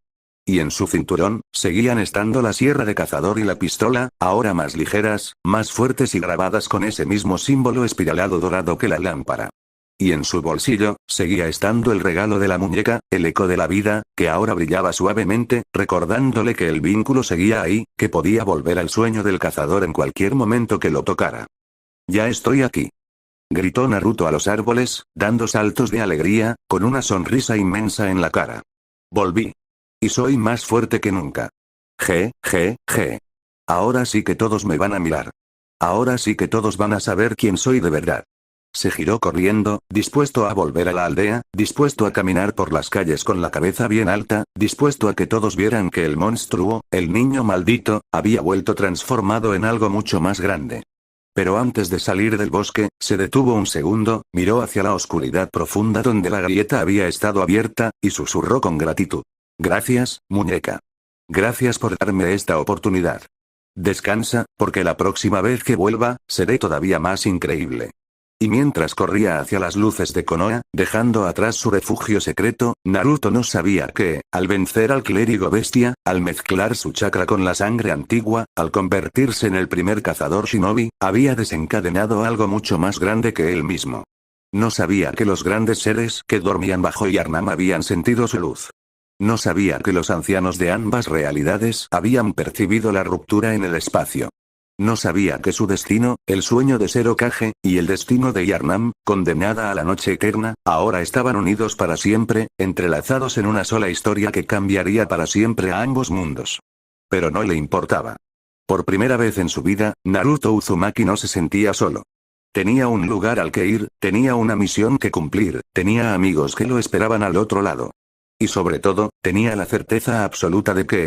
Y en su cinturón, seguían estando la sierra de cazador y la pistola, ahora más ligeras, más fuertes y grabadas con ese mismo símbolo espiralado dorado que la lámpara. Y en su bolsillo, seguía estando el regalo de la muñeca, el eco de la vida, que ahora brillaba suavemente, recordándole que el vínculo seguía ahí, que podía volver al sueño del cazador en cualquier momento que lo tocara. Ya estoy aquí. Gritó Naruto a los árboles, dando saltos de alegría, con una sonrisa inmensa en la cara. Volví. Y soy más fuerte que nunca. Je. Ahora sí que todos me van a mirar. Ahora sí que todos van a saber quién soy de verdad. Se giró corriendo, dispuesto a volver a la aldea, dispuesto a caminar por las calles con la cabeza bien alta, dispuesto a que todos vieran que el monstruo, el niño maldito, había vuelto transformado en algo mucho más grande. Pero antes de salir del bosque, se detuvo un segundo, miró hacia la oscuridad profunda donde la grieta había estado abierta, y susurró con gratitud. Gracias, muñeca. Gracias por darme esta oportunidad. Descansa, porque la próxima vez que vuelva, seré todavía más increíble. Y mientras corría hacia las luces de Konoha, dejando atrás su refugio secreto, Naruto no sabía que, al vencer al clérigo bestia, al mezclar su chakra con la sangre antigua, al convertirse en el primer cazador shinobi, había desencadenado algo mucho más grande que él mismo. No sabía que los grandes seres que dormían bajo Yarnam habían sentido su luz. No sabía que los ancianos de ambas realidades habían percibido la ruptura en el espacio. No sabía que su destino, el sueño de ser Hokage, y el destino de Yarnam, condenada a la noche eterna, ahora estaban unidos para siempre, entrelazados en una sola historia que cambiaría para siempre a ambos mundos. Pero no le importaba. Por primera vez en su vida, Naruto Uzumaki no se sentía solo. Tenía un lugar al que ir, tenía una misión que cumplir, tenía amigos que lo esperaban al otro lado. Y sobre todo, tenía la certeza absoluta de que,